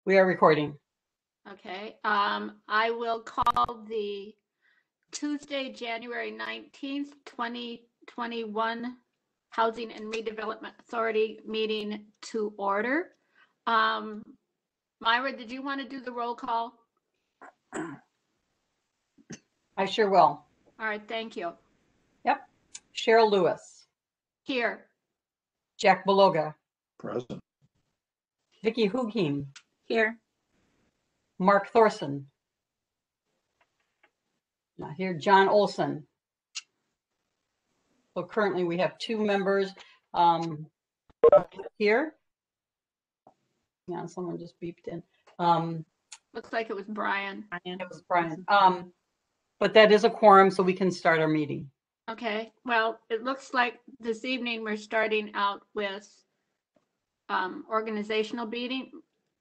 We are recording. Okay. I will call the Tuesday, January 19th, 2021 Housing and Redevelopment Authority meeting to order. Myra, did you want to do the roll call? I sure will. All right, thank you. Yep. Cheryl Lewis. Here. Jack Beloga. Present. Vicki Hugheim. Here. Mark Thorson. Not here. John Olson. So currently we have 2 members here. Yeah, someone just beeped in. Looks like it was Brian. It was Brian. But that is a quorum, so we can start our meeting. Okay, well, it looks like this evening we're starting out with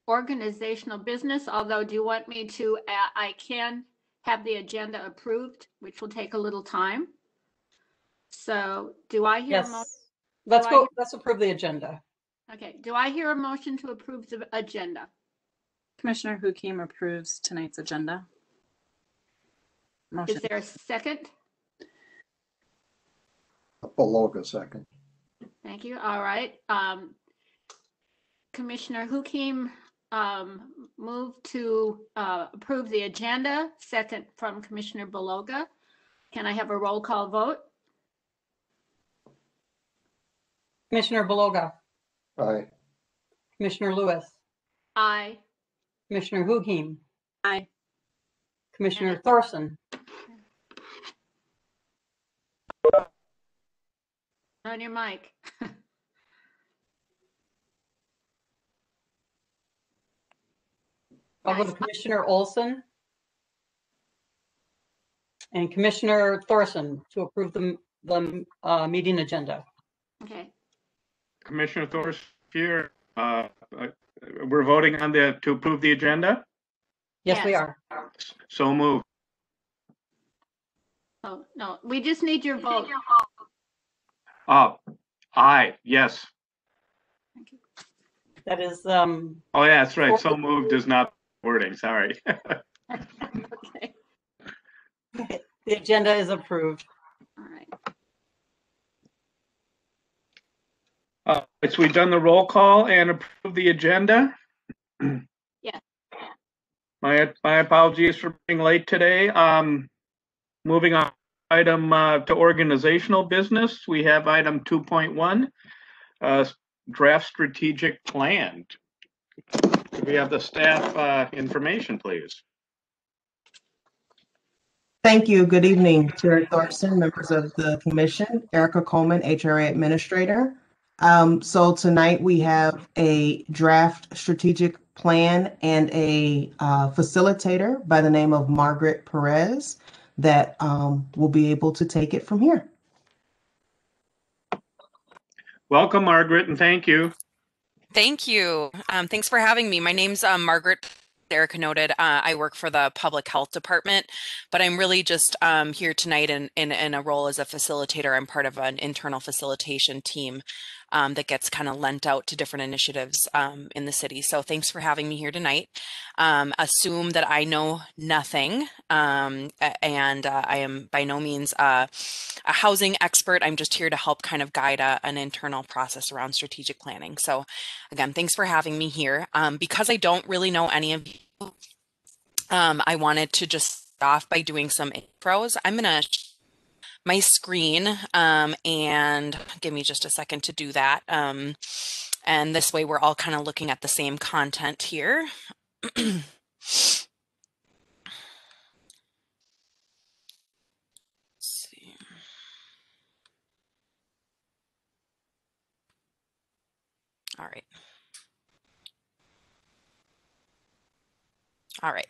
organizational business, although do you want me to, I can have the agenda approved, which will take a little time. So do I hear a motion? Yes, let's approve the agenda. Okay, do I hear a motion to approve the agenda? Commissioner Hugheim approves tonight's agenda. Motion. Is there a second? Beloga, second. Thank you. All right. Commissioner Hugheim moved to approve the agenda. Second from Commissioner Beloga. Can I have a roll call vote? Commissioner Beloga. Aye. Commissioner Lewis. Aye. Commissioner Hugheim. Aye. Commissioner Thorson. On your mic. I'll go to Commissioner Olson and Commissioner Thorson to approve the meeting agenda. Okay. Commissioner Thorson here. We're voting on to approve the agenda. Yes, we Yes. are. So moved. Oh, no, we just need your vote. Aye. Yes. Thank you. That is Oh yeah, that's right. So moved is not wording. Sorry. Okay. the agenda is approved. All right. So we've done the roll call and approved the agenda. Yeah. My apologies for being late today. Moving on, item to organizational business. We have item 2.1, draft strategic plan. Could we have the staff information, please? Thank you. Good evening, Chair Thorson, members of the commission, Erica Coleman, HRA Administrator. So tonight we have a draft strategic plan and a facilitator by the name of Margaret Perez that will be able to take it from here. Welcome, Margaret, and thank you. Thank you. Thanks for having me. My name's Margaret. Erica noted, I work for the Public Health Department, but I'm really just here tonight in a role as a facilitator. I'm part of an internal facilitation team that gets kind of lent out to different initiatives in the city. So thanks for having me here tonight. Assume that I know nothing, and I am by no means a housing expert. I'm just here to help kind of guide an internal process around strategic planning. So again, thanks for having me here. Because I don't really know any of you, I wanted to just start off by doing some intros. I'm gonna my screen and give me just a second to do that. And this way we're all kind of looking at the same content here. See. All right. All right.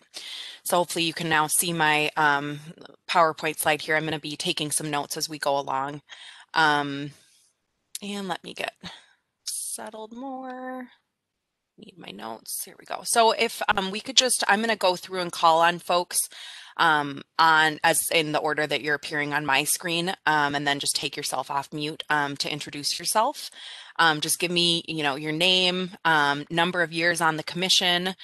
So hopefully you can now see my PowerPoint slide here. I'm going to be taking some notes as we go along. And let me get settled more. Need my notes. Here we go. So if we could just, I'm going to go through and call on folks as in the order that you're appearing on my screen, and then just take yourself off mute to introduce yourself. Just give me, your name, number of years on the commission,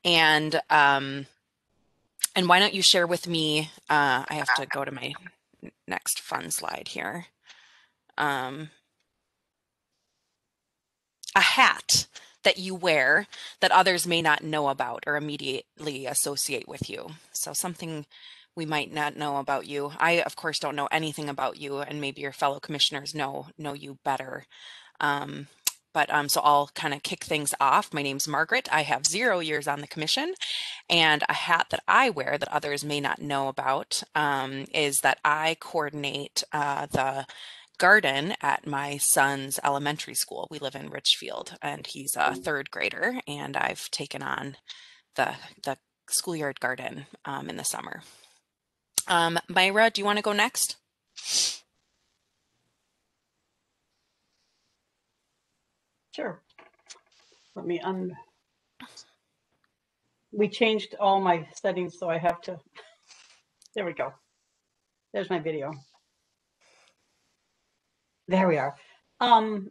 and why don't you share with me, I have to go to my next fun slide here. A hat that you wear that others may not know about or immediately associate with you. So something we might not know about you. I, of course, don't know anything about you, and maybe your fellow commissioners know you better. So I'll kind of kick things off. My name's Margaret. I have 0 years on the commission, and a hat that I wear that others may not know about is that I coordinate the garden at my son's elementary school. We live in Richfield, and he's a 3rd grader, and I've taken on the schoolyard garden in the summer. Myra, do you want to go next? Sure. Let me we changed all my settings, so I have to, there we go. There's my video. There we are. I've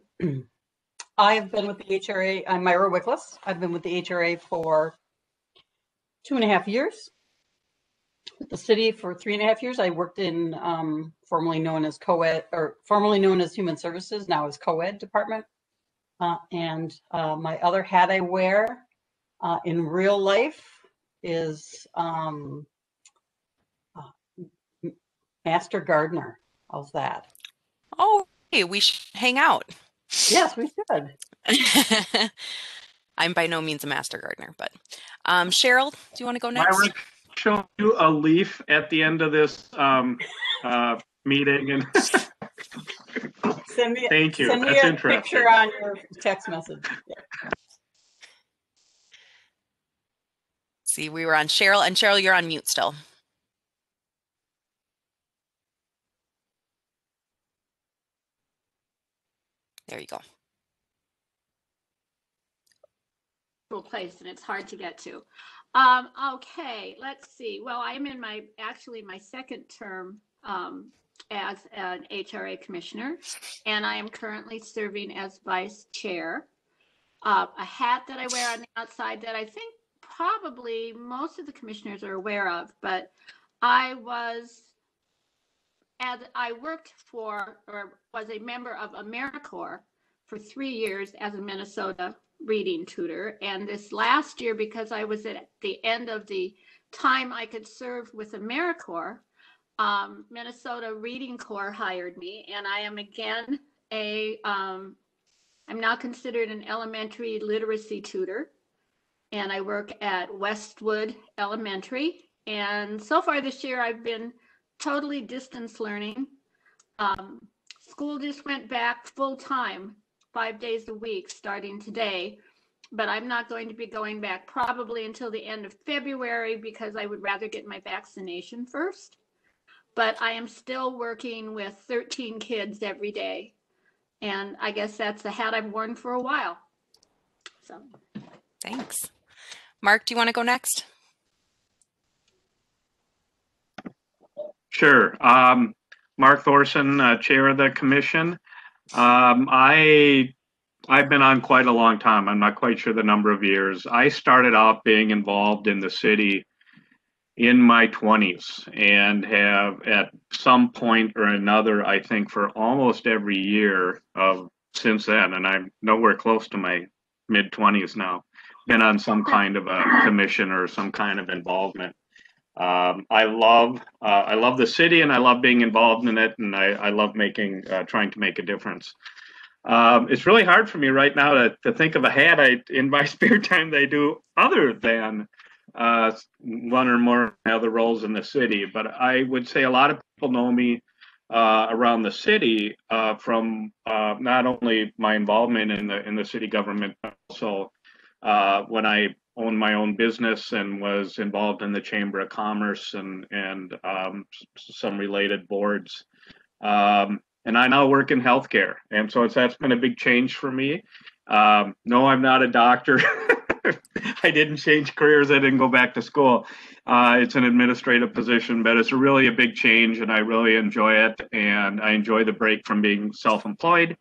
been with the HRA. I'm Myra Wickless. I've been with the HRA for 2.5 years. With the city for 3.5 years. I worked in formerly known as co-ed, or formerly known as Human Services, now as co-ed department. My other hat I wear in real life is Master Gardener. How's that? Oh, hey, we should hang out. Yes, we should. I'm by no means a master gardener, but Cheryl, do you want to go next? Myra, show you a leaf at the end of this meeting, and thank you. Send me That's a interesting. picture on your text message. Yeah. See, we were on Cheryl, and Cheryl, you're on mute still. There you go. Place, and it's hard to get to. Okay, let's see. Well, I'm in my 2nd term as an HRA commissioner, and I am currently serving as vice chair. A hat that I wear on the outside that I think probably most of the commissioners are aware of, but I worked for, or was a member of AmeriCorps for 3 years as a Minnesota reading tutor. And this last year, because I was at the end of the time I could serve with AmeriCorps, Minnesota Reading Corps hired me, and I am again I'm now considered an elementary literacy tutor, and I work at Westwood Elementary. And so far this year, I've been totally distance learning. School just went back full time, 5 days a week starting today, but I'm not going to be going back probably until the end of February because I would rather get my vaccination first. But I am still working with 13 kids every day, and I guess that's a hat I've worn for a while. So Thanks. Mark, do you want to go next? Sure. Mark Thorson, chair of the commission. I've been on quite a long time. I'm not quite sure the number of years. I started out being involved in the city in my 20s and have at some point or another, I think for almost every year of since then, and I'm nowhere close to my mid 20s now, been on some kind of a commission or some kind of involvement. I love the city, and I love being involved in it, and I love trying to make a difference. It's really hard for me right now to think of a hat in my spare time that I do other than one or more other roles in the city. But I would say a lot of people know me around the city from not only my involvement in the city government, but also when I owned my own business and was involved in the Chamber of Commerce and some related boards. And I now work in healthcare. And so that's been a big change for me. No, I'm not a doctor. I didn't change careers. I didn't go back to school. It's an administrative position, but it's really a big change, and I really enjoy it. And I enjoy the break from being self-employed.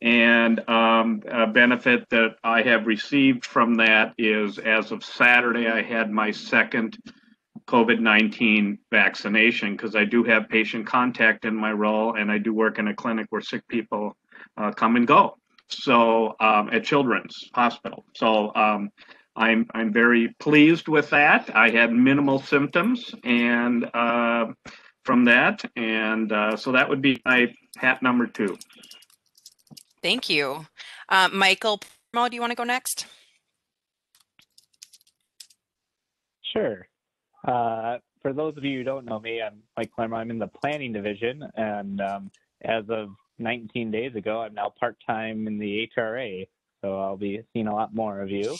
And a benefit that I have received from that is, as of Saturday, I had my second COVID-19 vaccination, because I do have patient contact in my role, and I do work in a clinic where sick people come and go. So at Children's Hospital. So I'm very pleased with that. I had minimal symptoms and from that, and so that would be my hat number 2. Thank you. Michael, do you want to go next? Sure. For those of you who don't know me, I'm Mike Clemmer. I'm in the planning division, and as of 19 days ago, I'm now part-time in the HRA, so I'll be seeing a lot more of you.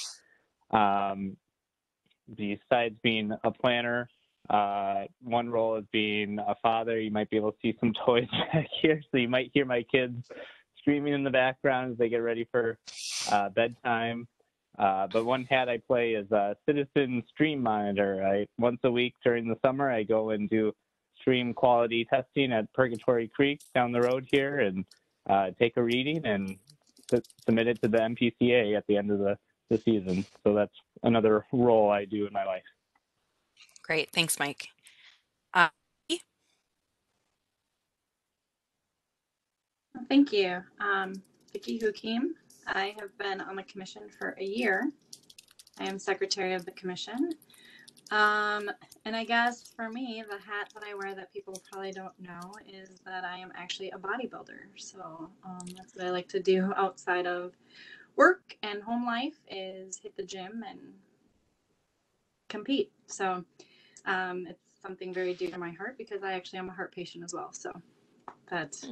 Besides being a planner, one role is being a father. You might be able to see some toys back here, so you might hear my kids screaming in the background as they get ready for bedtime. But one hat I play is a citizen stream monitor. Once a week during the summer, I go and do stream quality testing at Purgatory Creek down the road here, and take a reading and submit it to the MPCA at the end of the season. So that's another role I do in my life. Great. Thanks, Mike. Thank you. Vicki Hukim. I have been on the commission for a year. I am secretary of the commission. And I guess for me, the hat that I wear that people probably don't know is that I am actually a bodybuilder. So that's what I like to do outside of work and home life, is hit the gym and compete. So it's something very dear to my heart, because I actually am a heart patient as well. So that's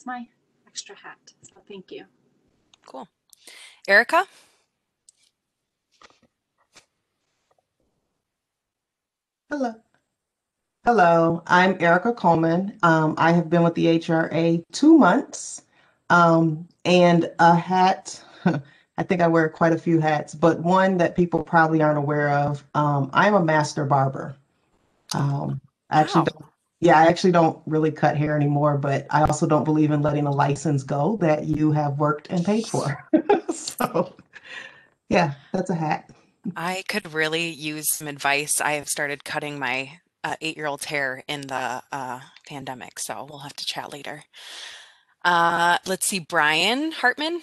my extra hat. So thank you. Cool. Erica? Hello, I'm Erica Coleman. I have been with the HRA 2 months, and a hat. I think I wear quite a few hats, but one that people probably aren't aware of. I'm a master barber. I actually don't really cut hair anymore, but I also don't believe in letting a license go that you have worked and paid for. So, yeah, that's a hat. I could really use some advice. I have started cutting my 8-year-old's hair in the pandemic, so we'll have to chat later. Let's see, Brian Hartman.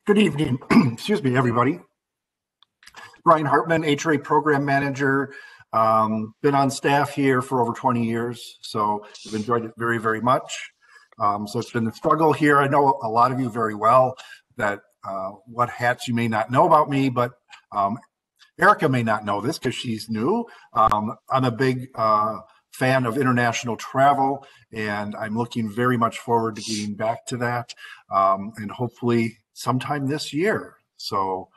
Good evening. Excuse me, everybody. Brian Hartman, HRA Program Manager. Been on staff here for over 20 years, so I've enjoyed it very, very much. So it's been a struggle here. I know a lot of you very well, that what hats you may not know about me, but Erica may not know this because she's new. I'm a big fan of international travel, and I'm looking very much forward to getting back to that, and hopefully sometime this year. So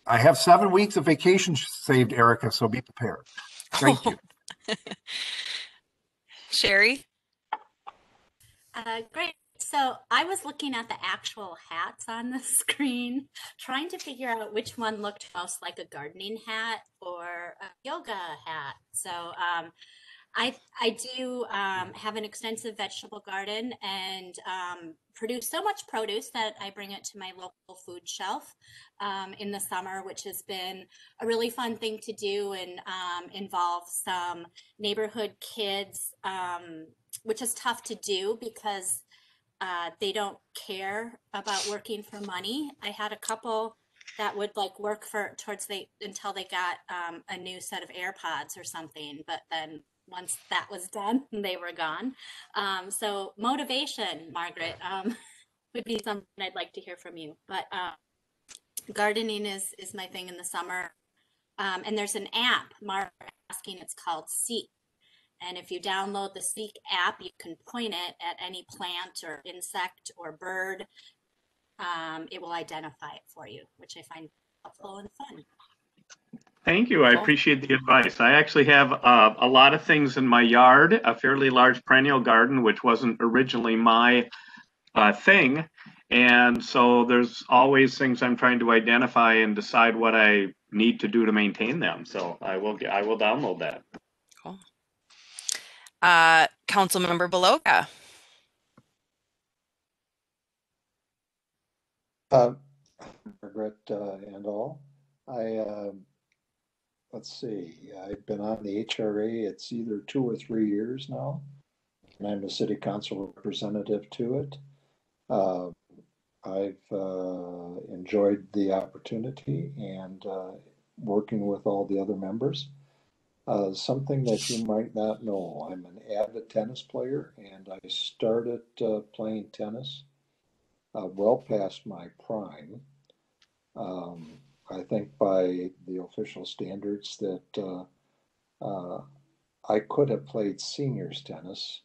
I have 7 weeks of vacation saved, Erica, so be prepared. Thank you. Sherry? Great. So I was looking at the actual hats on the screen, trying to figure out which one looked most like a gardening hat or a yoga hat. So I do have an extensive vegetable garden and produce so much produce that I bring it to my local food shelf in the summer, which has been a really fun thing to do, and involves some neighborhood kids, which is tough to do because they don't care about working for money. I had a couple that would like work until they got a new set of AirPods or something, but then once that was done, they were gone. So motivation, Margaret, would be something I'd like to hear from you. But gardening is my thing in the summer. And there's an app, Margaret asking, it's called Seek. And if you download the Seek app, you can point it at any plant or insect or bird. It will identify it for you, which I find helpful and fun. Thank you. I appreciate the advice. I actually have a lot of things in my yard, a fairly large perennial garden, which wasn't originally my thing. And so there's always things I'm trying to identify and decide what I need to do to maintain them. So I will download that. Cool. Councilmember Beloga. Margaret and all. Let's see, I've been on the HRA, it's either 2 or 3 years now, and I'm a city council representative to it. I've enjoyed the opportunity and working with all the other members. Something that you might not know, I'm an avid tennis player, and I started playing tennis well past my prime. I think by the official standards that I could have played seniors tennis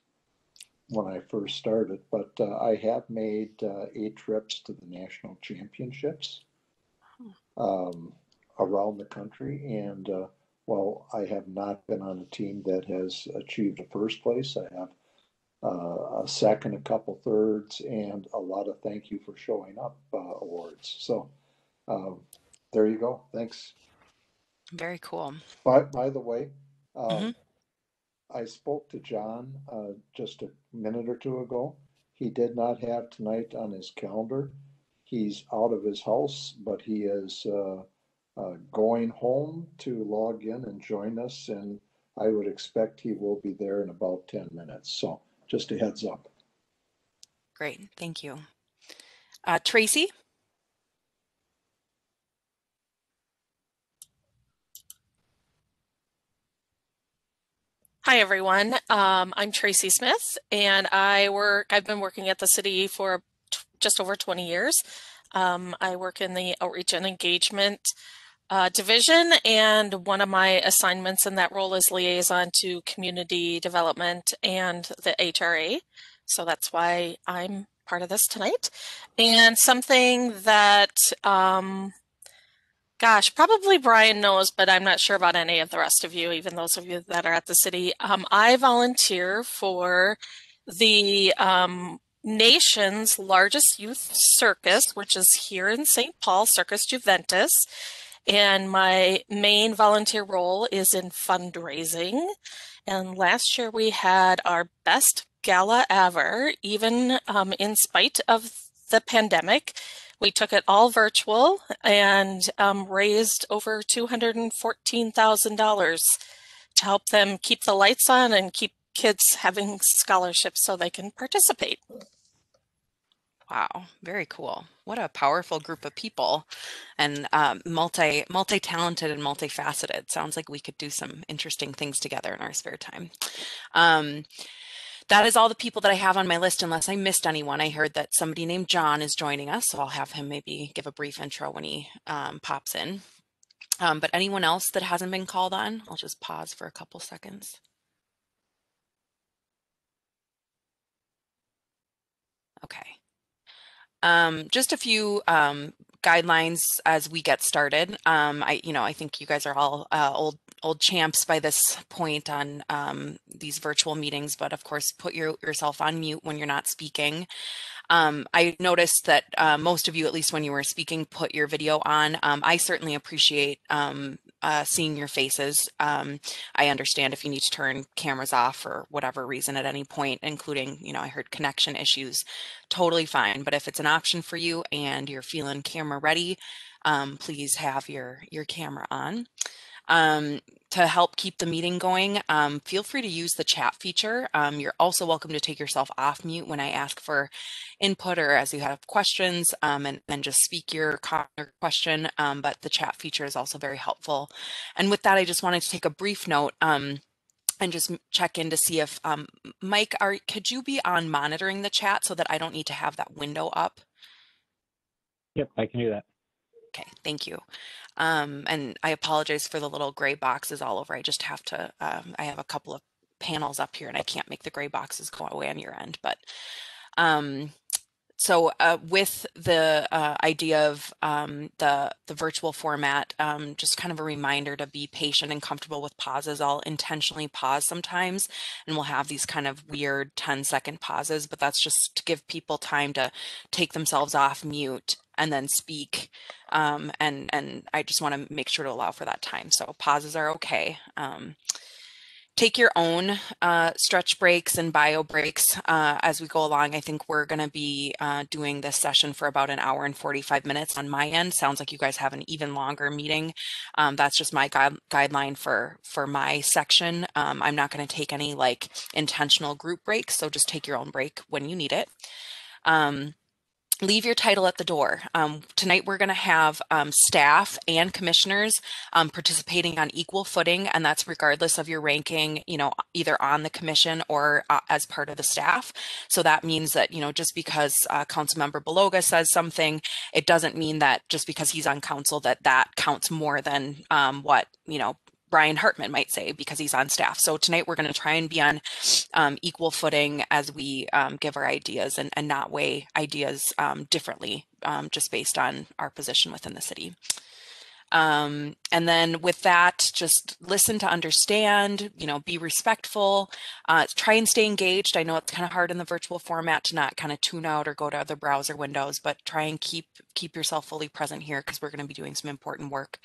when I first started, but I have made 8 trips to the national championships around the country. And while I have not been on a team that has achieved a first place, I have a second, a couple thirds, and a lot of thank you for showing up awards. So there you go. Thanks. Very cool. By the way, Mhm. I spoke to John just a minute or two ago. He did not have tonight on his calendar. He's out of his house, but he is going home to log in and join us, and I would expect he will be there in about 10 minutes. So just a heads up. Great, thank you. Tracy? Hi, everyone. I'm Tracy Smith, and I've been working at the city for just over 20 years. I work in the outreach and engagement division, and one of my assignments in that role is liaison to community development and the HRA. So that's why I'm part of this tonight. And something that gosh, probably Brian knows, but I'm not sure about any of the rest of you, even those of you that are at the city. I volunteer for the nation's largest youth circus, which is here in St. Paul, Circus Juventus. And my main volunteer role is in fundraising. And last year we had our best gala ever, even in spite of the pandemic. We took it all virtual and raised over $214,000 to help them keep the lights on and keep kids having scholarships so they can participate. Wow, very cool. What a powerful group of people, and multi-talented and multifaceted. Sounds like we could do some interesting things together in our spare time. That is all the people that I have on my list, unless I missed anyone. I heard that somebody named John is joining us, so I'll have him maybe give a brief intro when he pops in. But anyone else that hasn't been called on, I'll just pause for a couple seconds. Okay. Just a few guidelines as we get started. I think you guys are all old champs by this point on these virtual meetings, but of course, put yourself on mute when you're not speaking. I noticed that most of you, at least when you were speaking, put your video on. I certainly appreciate seeing your faces. I understand if you need to turn cameras off for whatever reason at any point, including, I heard connection issues, totally fine. But if it's an option for you and you're feeling camera ready, please have your camera on. To help keep the meeting going, feel free to use the chat feature. You're also welcome to take yourself off mute when I ask for input or as you have questions, and then just speak your question. But the chat feature is also very helpful. And with that, I just wanted to take a brief note and just check in to see if, Mike, could you be on monitoring the chat so that I don't need to have that window up? Yep, I can do that. Okay, thank you. And I apologize for the little gray boxes all over. I just have to, I have a couple of panels up here and I can't make the gray boxes go away on your end, but So with the idea of the virtual format, just kind of a reminder to be patient and comfortable with pauses. I'll intentionally pause sometimes, and we'll have these kind of weird 10-second pauses, but that's just to give people time to take themselves off mute and then speak. And I just want to make sure to allow for that time. So pauses are okay. Take your own stretch breaks and bio breaks as we go along. I think we're going to be doing this session for about an hour and 45 minutes on my end. Sounds like you guys have an even longer meeting. That's just my guideline for my section. I'm not going to take any like intentional group breaks, so just take your own break when you need it. Leave your title at the door. Tonight we're going to have staff and commissioners participating on equal footing, and that's regardless of your ranking, you know, either on the commission or as part of the staff. So that means that, you know, just because Councilmember Beloga says something, it doesn't mean that just because he's on council that counts more than what, you know, Brian Hartman might say because he's on staff. So tonight we're going to try and be on equal footing as we give our ideas and not weigh ideas differently just based on our position within the city. And then with that, just listen to understand, you know, be respectful, try and stay engaged. I know it's kind of hard in the virtual format to not kind of tune out or go to other browser windows, but try and keep yourself fully present here because we're going to be doing some important work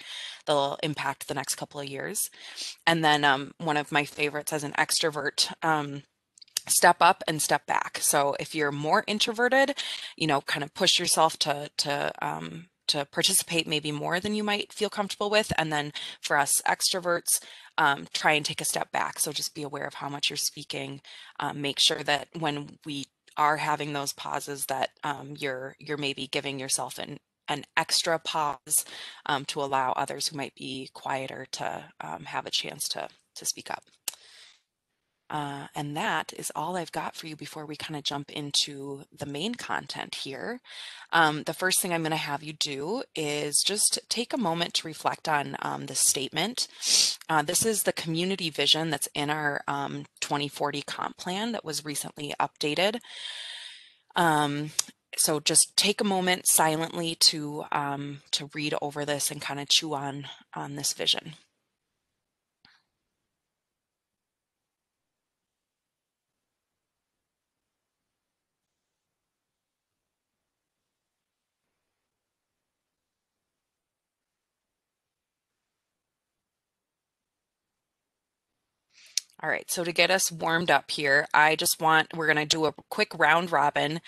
that'll impact the next couple of years. And then one of my favorites as an extrovert, step up and step back. So if you're more introverted, you know, kind of push yourself to participate maybe more than you might feel comfortable with. And then for us extroverts, try and take a step back. So just be aware of how much you're speaking. Make sure that when we are having those pauses that you're maybe giving yourself an extra pause to allow others who might be quieter to have a chance to speak up. And that is all I've got for you before we kind of jump into the main content here. The first thing I'm going to have you do is just take a moment to reflect on this statement. This is the community vision that's in our 2040 comp plan that was recently updated. So just take a moment silently to read over this and kind of chew on this vision. All right, so to get us warmed up here, we're going to do a quick round robin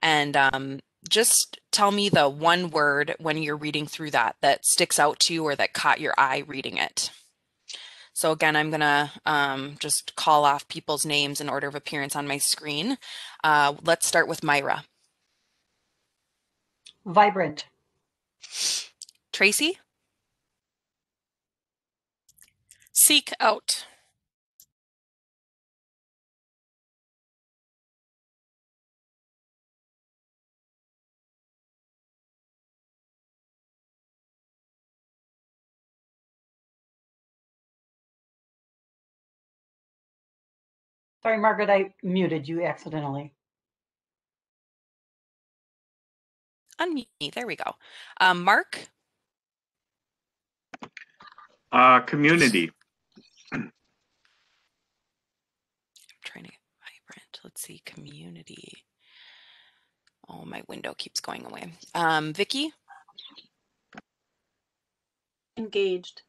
and just tell me the one word when you're reading through that sticks out to you or that caught your eye reading it. So again, I'm going to just call off people's names in order of appearance on my screen. Let's start with Myra. Vibrant. Tracy? Seek out. Sorry, Margaret, I muted you accidentally. Unmute me. There we go. Mark? Community. I'm trying to get vibrant. Let's see, community. Oh, my window keeps going away. Vicky? Engaged.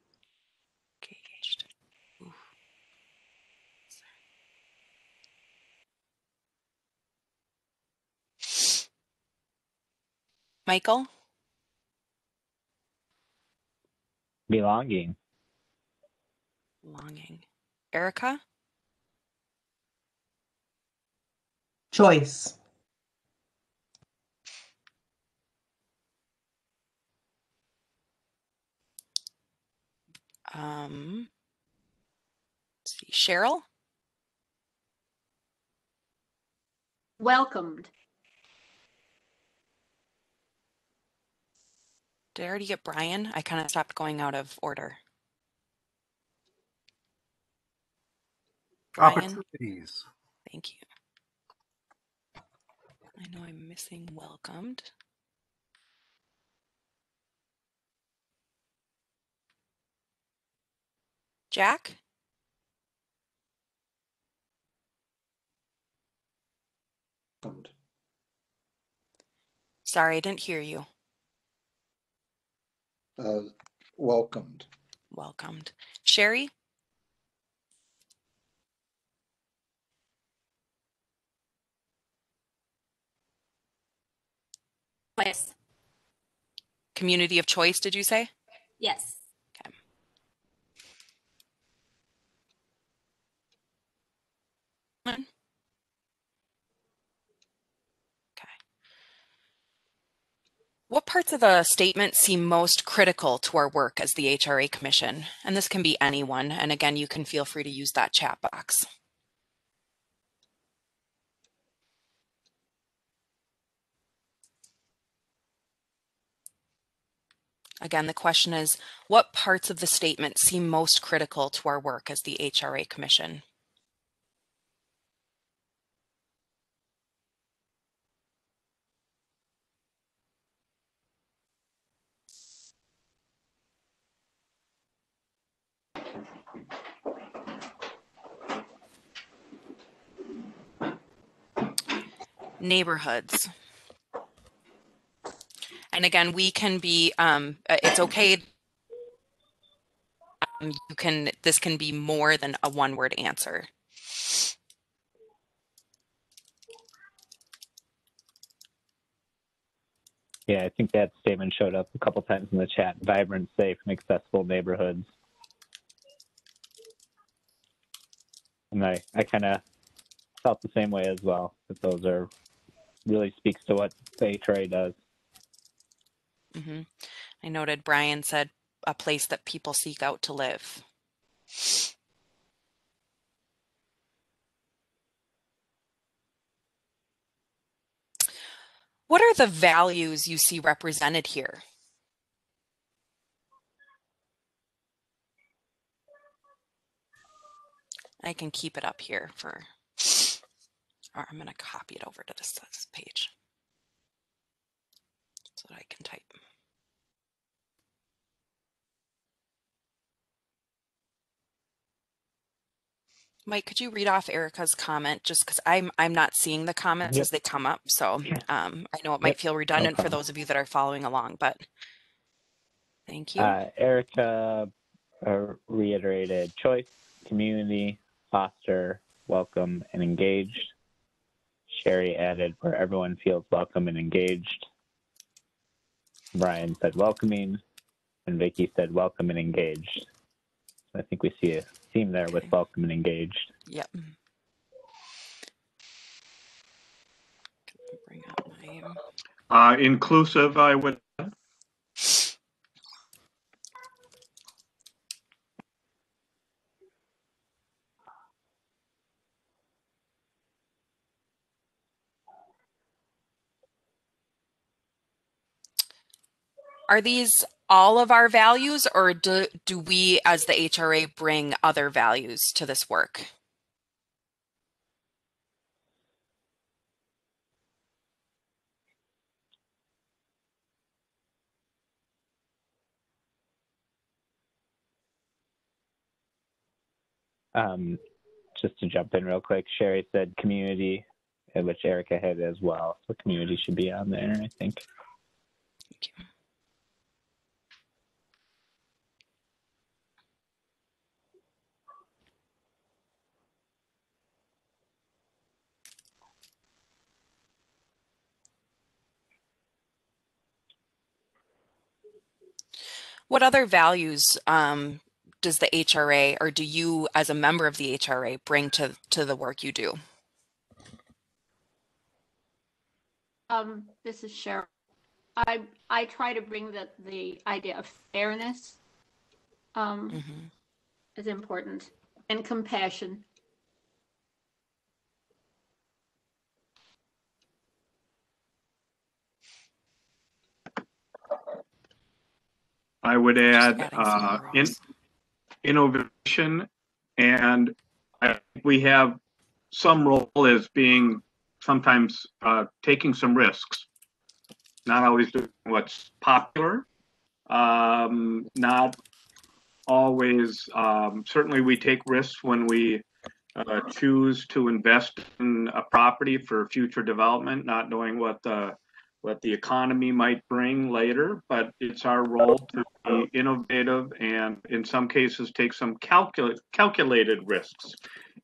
Engaged. Ooh. Michael? Belonging. Longing. Erica? Choice. Let's see, Cheryl? Welcomed. Did I already get Brian? I kind of stopped going out of order. Brian? Opportunities. Thank you. I know I'm missing welcomed. Jack? Sorry, I didn't hear you. Welcomed. Welcomed. Sherry? Twice. Community of choice, did you say? Yes. Okay. Okay. What parts of the statement seem most critical to our work as the HRA Commission? And this can be anyone. And again, you can feel free to use that chat box. Again, the question is, what parts of the statement seem most critical to our work as the HRA Commission? Neighborhoods. And again, we can be, it's okay. This can be more than a one-word answer. Yeah, I think that statement showed up a couple times in the chat. Vibrant, safe, and accessible neighborhoods. And I kind of felt the same way as well, that those are really speaks to what the HRA does. Mm-hmm. I noted Brian said a place that people seek out to live. What are the values you see represented here? I can keep it up here or I'm going to copy it over to this page so that I can type. Mike, could you read off Erica's comment just because I'm not seeing the comments as they come up. So I know it might feel redundant for those of you that are following along, but thank you. Erica reiterated choice, community, foster, welcome, and engaged. Sherry added where everyone feels welcome and engaged. Brian said welcoming, and Vicky said welcome and engaged. So I think we see a theme there with welcome and engaged. Yep. Bring up my... Inclusive, I would. Are these all of our values, or do we as the HRA bring other values to this work? Just to jump in real quick, Sherry said community, which Erica had as well. So community should be on there, I think. Thank you. What other values does the HRA, or do you as a member of the HRA, bring to the work you do? This is Cheryl. I try to bring the idea of fairness is important, and compassion. I would add innovation, and I think we have some role as being sometimes taking some risks, not always doing what's popular, not always, certainly we take risks when we choose to invest in a property for future development, not knowing what the economy might bring later, but it's our role to be innovative and in some cases take some calculated risks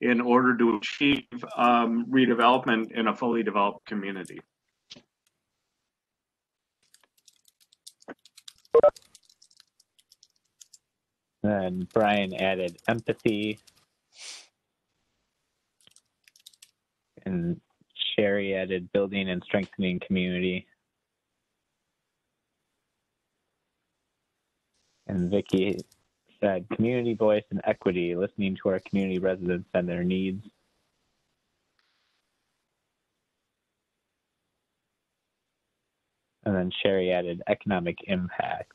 in order to achieve redevelopment in a fully developed community. And Brian added empathy. And Sherry added building and strengthening community. And Vicky said community voice and equity, listening to our community residents and their needs. And then Sherry added economic impact.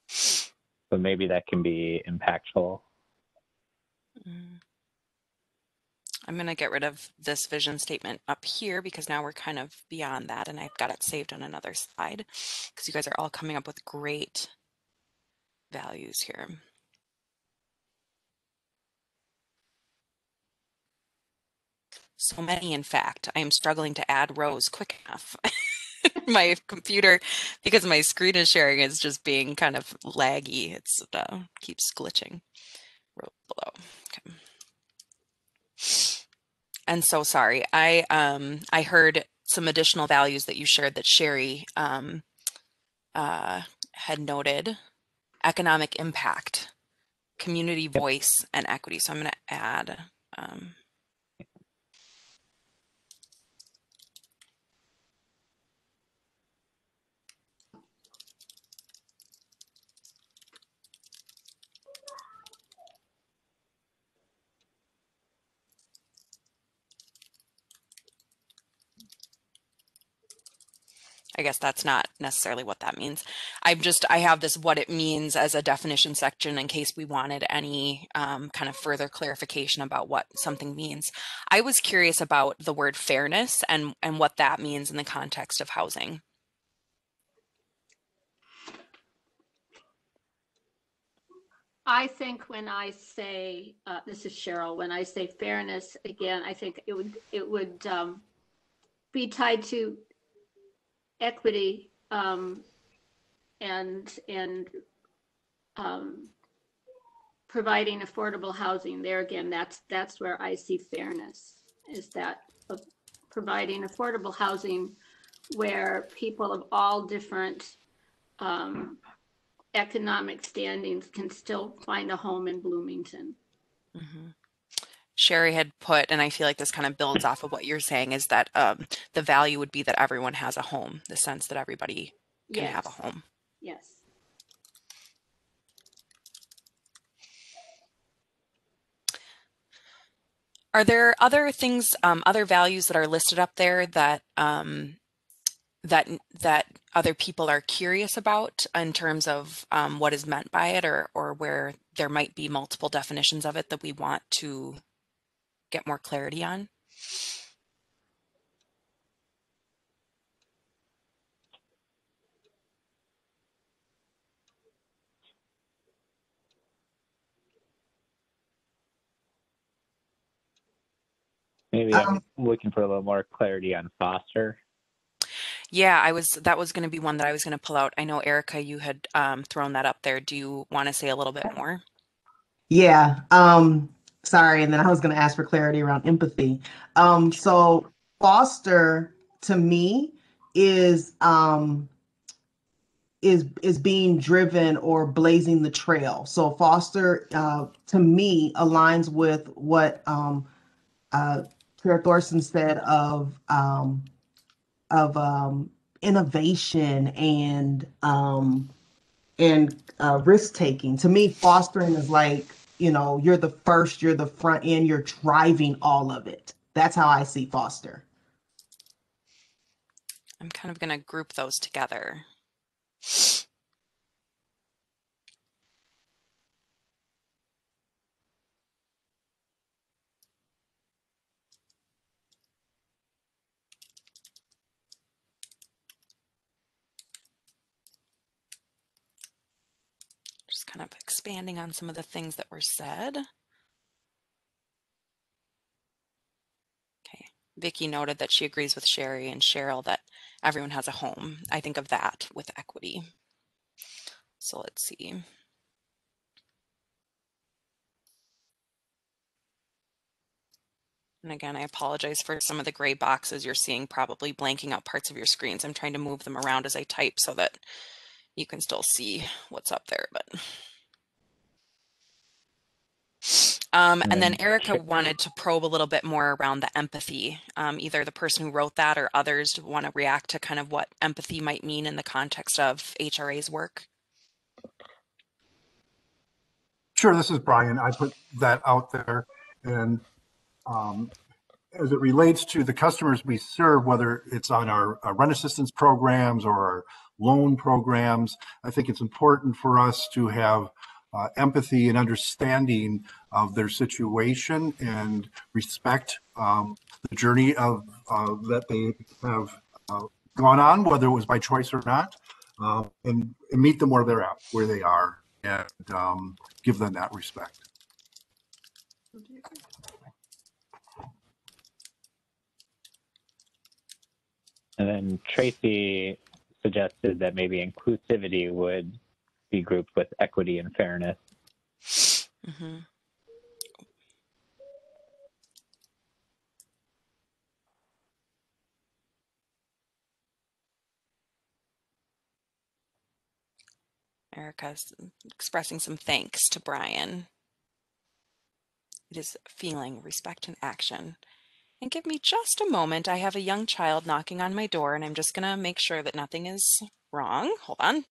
So maybe that can be impactful. I'm going to get rid of this vision statement up here because now we're kind of beyond that, and I've got it saved on another slide because you guys are all coming up with great values here. So many, in fact. I am struggling to add rows quick enough. My computer, because my screen is sharing, is just being kind of laggy. It's keeps glitching. Row below. Okay. And so sorry. I heard some additional values that you shared that Sherry had noted: economic impact, community voice, and equity. So I'm going to add. I guess that's not necessarily what that means. I have this what it means as a definition section in case we wanted any kind of further clarification about what something means. I was curious about the word fairness and what that means in the context of housing. I think when I say, this is Cheryl, when I say fairness, again, I think it would be tied to equity and providing affordable housing. There again, that's where I see fairness, is that of providing affordable housing where people of all different economic standings can still find a home in Bloomington. Mm-hmm. Sherry had put, and I feel like this kind of builds off of what you're saying, is that the value would be that everyone has a home, the sense that everybody can have a home. Yes. Are there other things, other values that are listed up there that that other people are curious about in terms of what is meant by it, or where there might be multiple definitions of it that we want to get more clarity on? Maybe I'm looking for a little more clarity on foster. Yeah, that was going to be one that I was going to pull out. I know, Erica, you had thrown that up there. Do you want to say a little bit more? Yeah. Sorry, and then I was going to ask for clarity around empathy. So foster to me is being driven or blazing the trail. So foster to me aligns with what Hra Thorson said of innovation and risk taking. To me, fostering is like, you're the first, you're the front end, you're driving all of it. That's how I see foster. I'm kind of going to group those together. kind of expanding on some of the things that were said. Okay. Vicki noted that she agrees with Sherry and Cheryl that everyone has a home. I think of that with equity. So let's see. And again, I apologize for some of the gray boxes you're seeing probably blanking out parts of your screens. I'm trying to move them around as I type so that you can still see what's up there. But and then Erica wanted to probe a little bit more around the empathy. Either the person who wrote that or others want to react to kind of what empathy might mean in the context of HRA's work. Sure, this is Brian. I put that out there. And as it relates to the customers we serve, whether it's on our rent assistance programs or our loan programs, I think it's important for us to have empathy and understanding of their situation and respect the journey of that they have gone on, whether it was by choice or not, and meet them where they're at, where they are, and give them that respect. And then Tracy suggested that maybe inclusivity would be grouped with equity and fairness. Mm-hmm. Erica's expressing some thanks to Brian. It is feeling respect and action. And give me just a moment. I have a young child knocking on my door, and I'm just going to make sure that nothing is wrong. Hold on.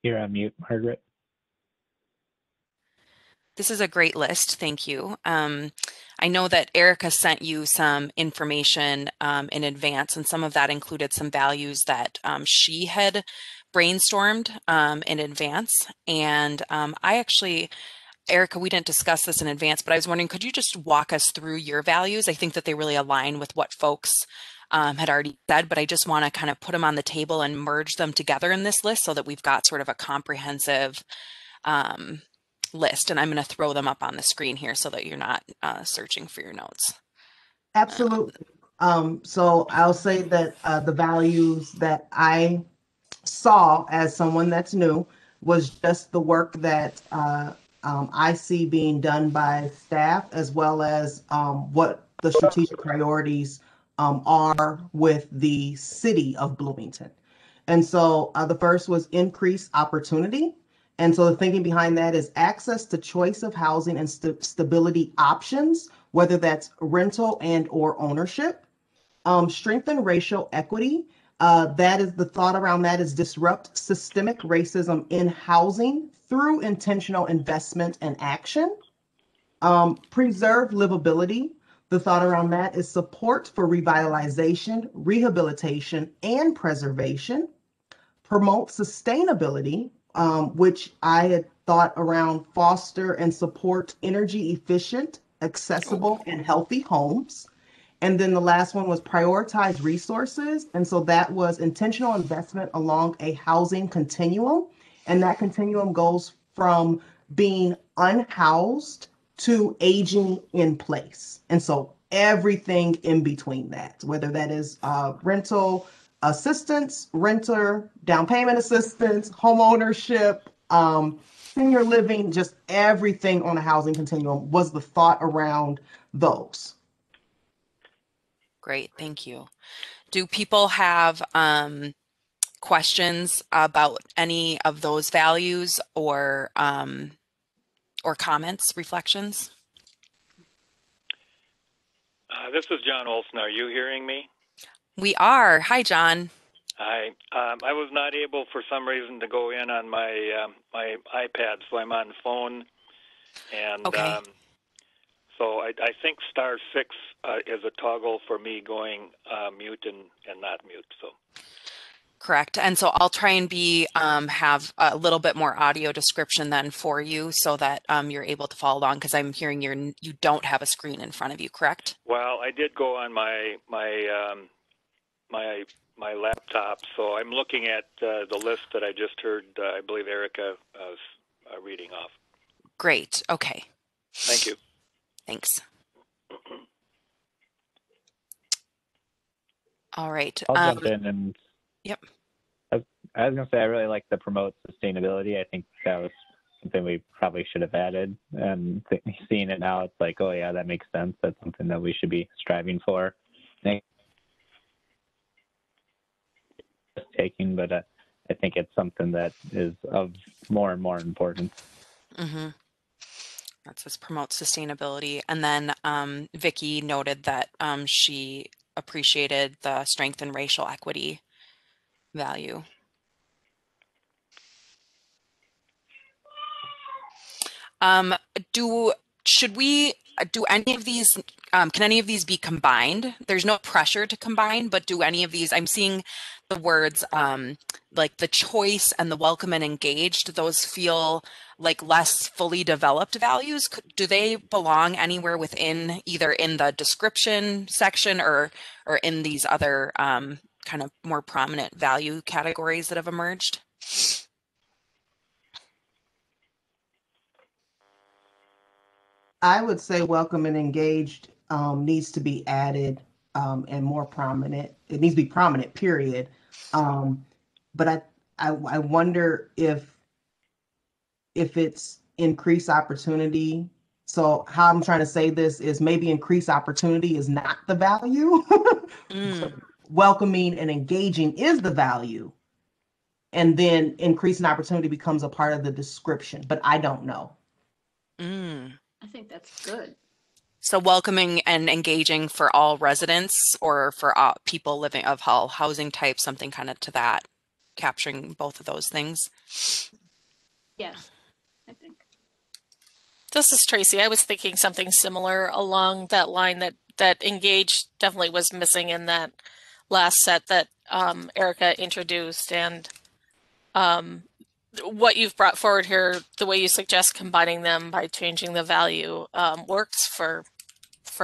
You're on mute, Margaret. This is a great list. Thank you. I know that Erica sent you some information in advance, and some of that included some values that she had brainstormed in advance. And I actually, Erica, we didn't discuss this in advance, but I was wondering, could you just walk us through your values? I think that they really align with what folks had already said, but I just want to kind of put them on the table and merge them together in this list so that we've got sort of a comprehensive list. And I'm going to throw them up on the screen here so that you're not searching for your notes. Absolutely. So I'll say that the values that I saw as someone that's new was just the work that I see being done by staff, as well as what the strategic priorities are with the city of Bloomington. And so the first was increased opportunity. And so the thinking behind that is access to choice of housing and stability options, whether that's rental and or ownership. Strengthen racial equity. That is the thought around that is disrupt systemic racism in housing through intentional investment and action. Preserve livability. The thought around that is support for revitalization, rehabilitation, and preservation. Promote sustainability, which I had thought around foster and support energy efficient, accessible, and healthy homes. And then the last one was prioritize resources. And so that was intentional investment along a housing continuum. And that continuum goes from being unhoused to aging in place. And so everything in between that, whether that is rental assistance, renter, down payment assistance, home ownership, senior living, just everything on a housing continuum was the thought around those. Great, thank you. Do people have questions about any of those values or comments, reflections? This is John Olson. Are you hearing me? We are. Hi, John. Hi. I was not able for some reason to go in on my my iPad, so I'm on phone. And okay. So I think *6 is a toggle for me going mute and not mute. So. Correct. And so I'll try and have a little bit more audio description then for you so that you're able to follow along, because I'm hearing you don't have a screen in front of you, correct? Well, I did go on my laptop, so I'm looking at the list that I just heard. I believe Erica was reading off. Great. Okay. Thank you. Thanks. All right. I'll jump in and. Yep. I was going to say I really like the promote sustainability. I think that was something we probably should have added. And seeing it now, it's like, oh yeah, that makes sense. That's something that we should be striving for. Taking, but I think it's something that is of more and more importance. Mm-hmm. That says promote sustainability. And then Vicki noted that she appreciated the strength in racial equity value. Should we do any of these? Can any of these be combined? There's no pressure to combine, but do any of these? I'm seeing the words like the choice and the welcome and engaged. Those feel like less fully developed values. Do they belong anywhere within either in the description section or in these other kind of more prominent value categories that have emerged? I would say welcome and engaged needs to be added and more prominent. It needs to be prominent, period. But I wonder if it's increased opportunity. So how I'm trying to say this is maybe increased opportunity is not the value. Welcoming and engaging is the value. And then increasing opportunity becomes a part of the description, but I don't know. I think that's good. So welcoming and engaging for all residents or for all people living of all housing types, something kind of to that, capturing both of those things. Yes, I think. This is Tracy. I was thinking something similar along that line, that engage definitely was missing in that last set that Erica introduced, and what you've brought forward here, the way you suggest combining them by changing the value, works for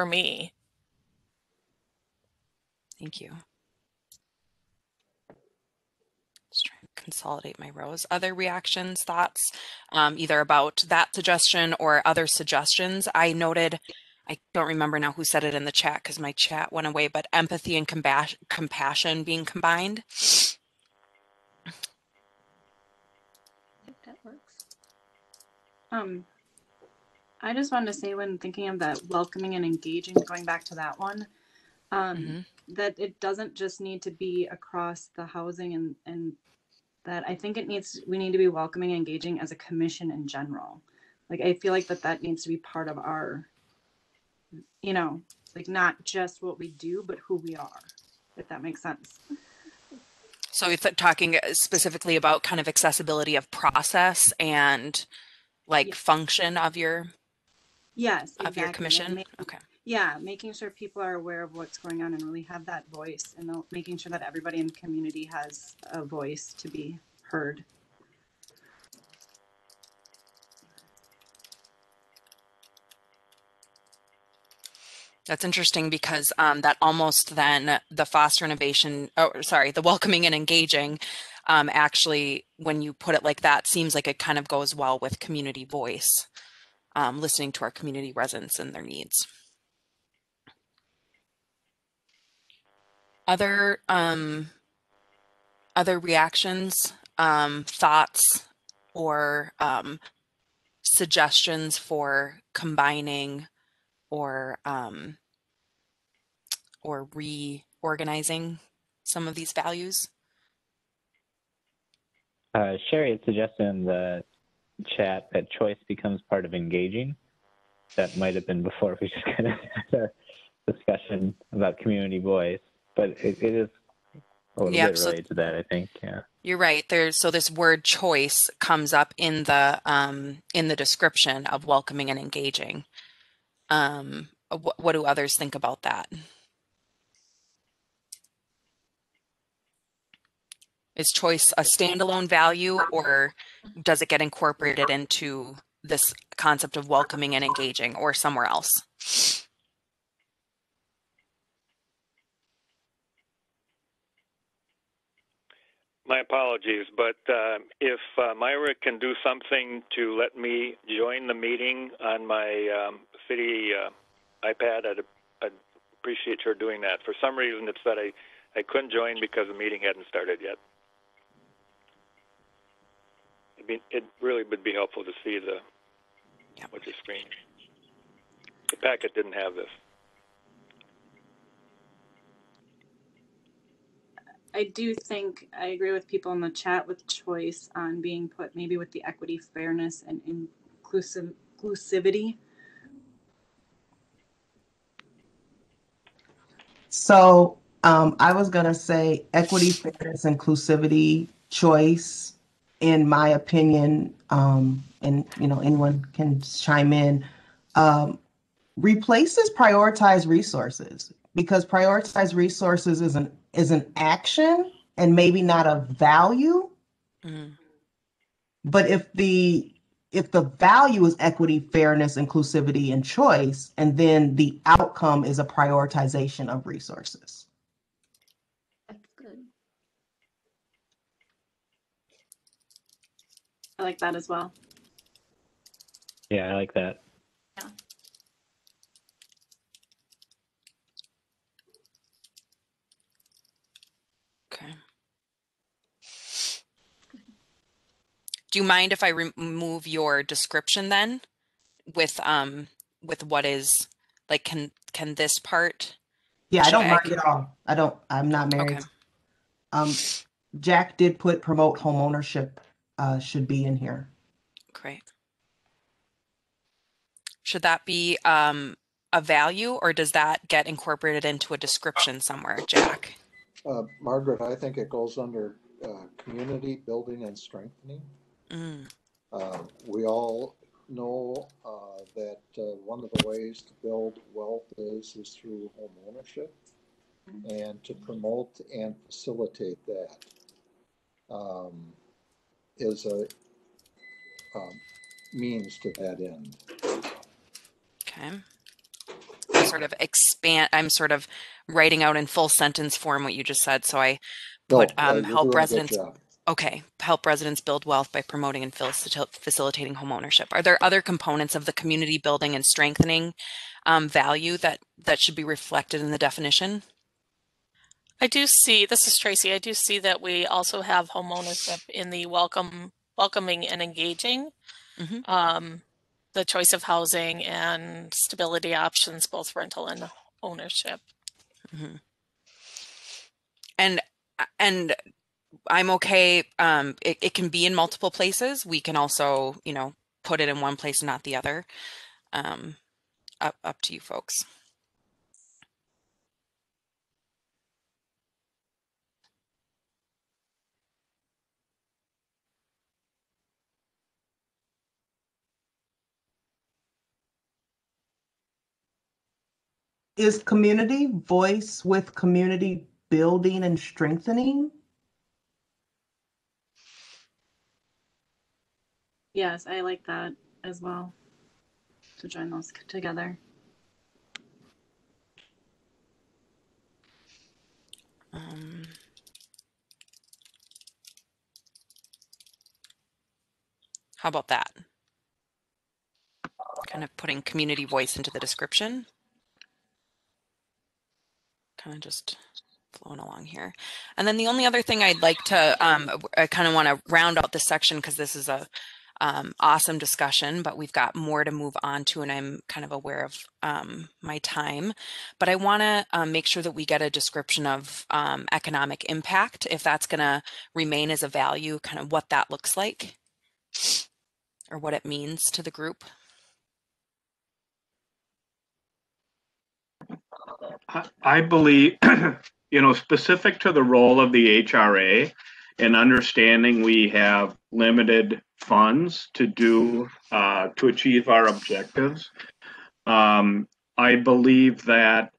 me. Thank you. Just trying to consolidate my rows. Other reactions, thoughts, either about that suggestion or other suggestions. I noted, I don't remember now who said it in the chat because my chat went away, but empathy and compassion being combined. That works. I just wanted to say, when thinking of that welcoming and engaging, going back to that one, that it doesn't just need to be across the housing, and that I think we need to be welcoming and engaging as a commission in general. Like, I feel like that needs to be part of our, like, not just what we do, but who we are, if that makes sense. So if talking specifically about kind of accessibility of process and like function of your exactly. your commission. Okay. Yeah, making sure people are aware of what's going on and really have that voice, and making sure that everybody in the community has a voice to be heard. That's interesting because that almost then the foster innovation, the welcoming and engaging, actually, when you put it like that, seems like it kind of goes well with community voice, listening to our community residents and their needs. Other reactions, thoughts, or suggestions for combining or reorganizing some of these values? Sherry had suggested in the chat that choice becomes part of engaging. That might have been before we just kind of had a discussion about community voice, but it is a little bit related to that, I think. Yeah, you're right. So this word choice comes up in the description of welcoming and engaging. What do others think about that? Is choice a standalone value, or does it get incorporated into this concept of welcoming and engaging, or somewhere else? My apologies, but if Myra can do something to let me join the meeting on my city iPad, I'd appreciate her doing that. For some reason, it said I couldn't join because the meeting hadn't started yet. It really would be helpful to see what the screen. The packet didn't have this. I do think I agree with people in the chat with choice on being put maybe with the equity, fairness, and inclusivity. So I was going to say equity, fairness, inclusivity, choice, in my opinion, and anyone can chime in, replaces prioritize resources, because prioritize resources is an action and maybe not a value. But if the value is equity, fairness, inclusivity, and choice, and then the outcome is a prioritization of resources. That's good. I like that as well. Yeah, I like that. Yeah. Okay. Do you mind if I remove your description then with what is, like, can this part? Yeah, I don't mind at all. I'm not married. Okay. Jack did put promote home ownership, should be in here. Great. Should that be a value, or does that get incorporated into a description somewhere, Jack? Margaret, I think it goes under community building and strengthening. We all know that one of the ways to build wealth is through home ownership, and to promote and facilitate that is a means to that end. Okay. I'm sort of writing out in full sentence form what you just said. So I put help residents. Okay, help residents build wealth by promoting and facilitating home ownership. Are there other components of the community building and strengthening value that should be reflected in the definition? I do see, this is Tracy, I do see that we also have home ownership in the welcoming and engaging, the choice of housing and stability options, both rental and ownership. And I'm okay. It can be in multiple places. We can also, put it in one place and not the other. Up to you folks. Is community voice with community building and strengthening? Yes, I like that as well, to join those together. How about that? Kind of putting community voice into the description. Kind of just flowing along here. And then the only other thing I'd like to, I kind of want to round out this section because this is a awesome discussion, but we've got more to move on to, and I'm kind of aware of my time. But I want to make sure that we get a description of economic impact, if that's going to remain as a value, kind of what that looks like or what it means to the group. I believe, specific to the role of the HRA and understanding we have limited funds to achieve our objectives, I believe that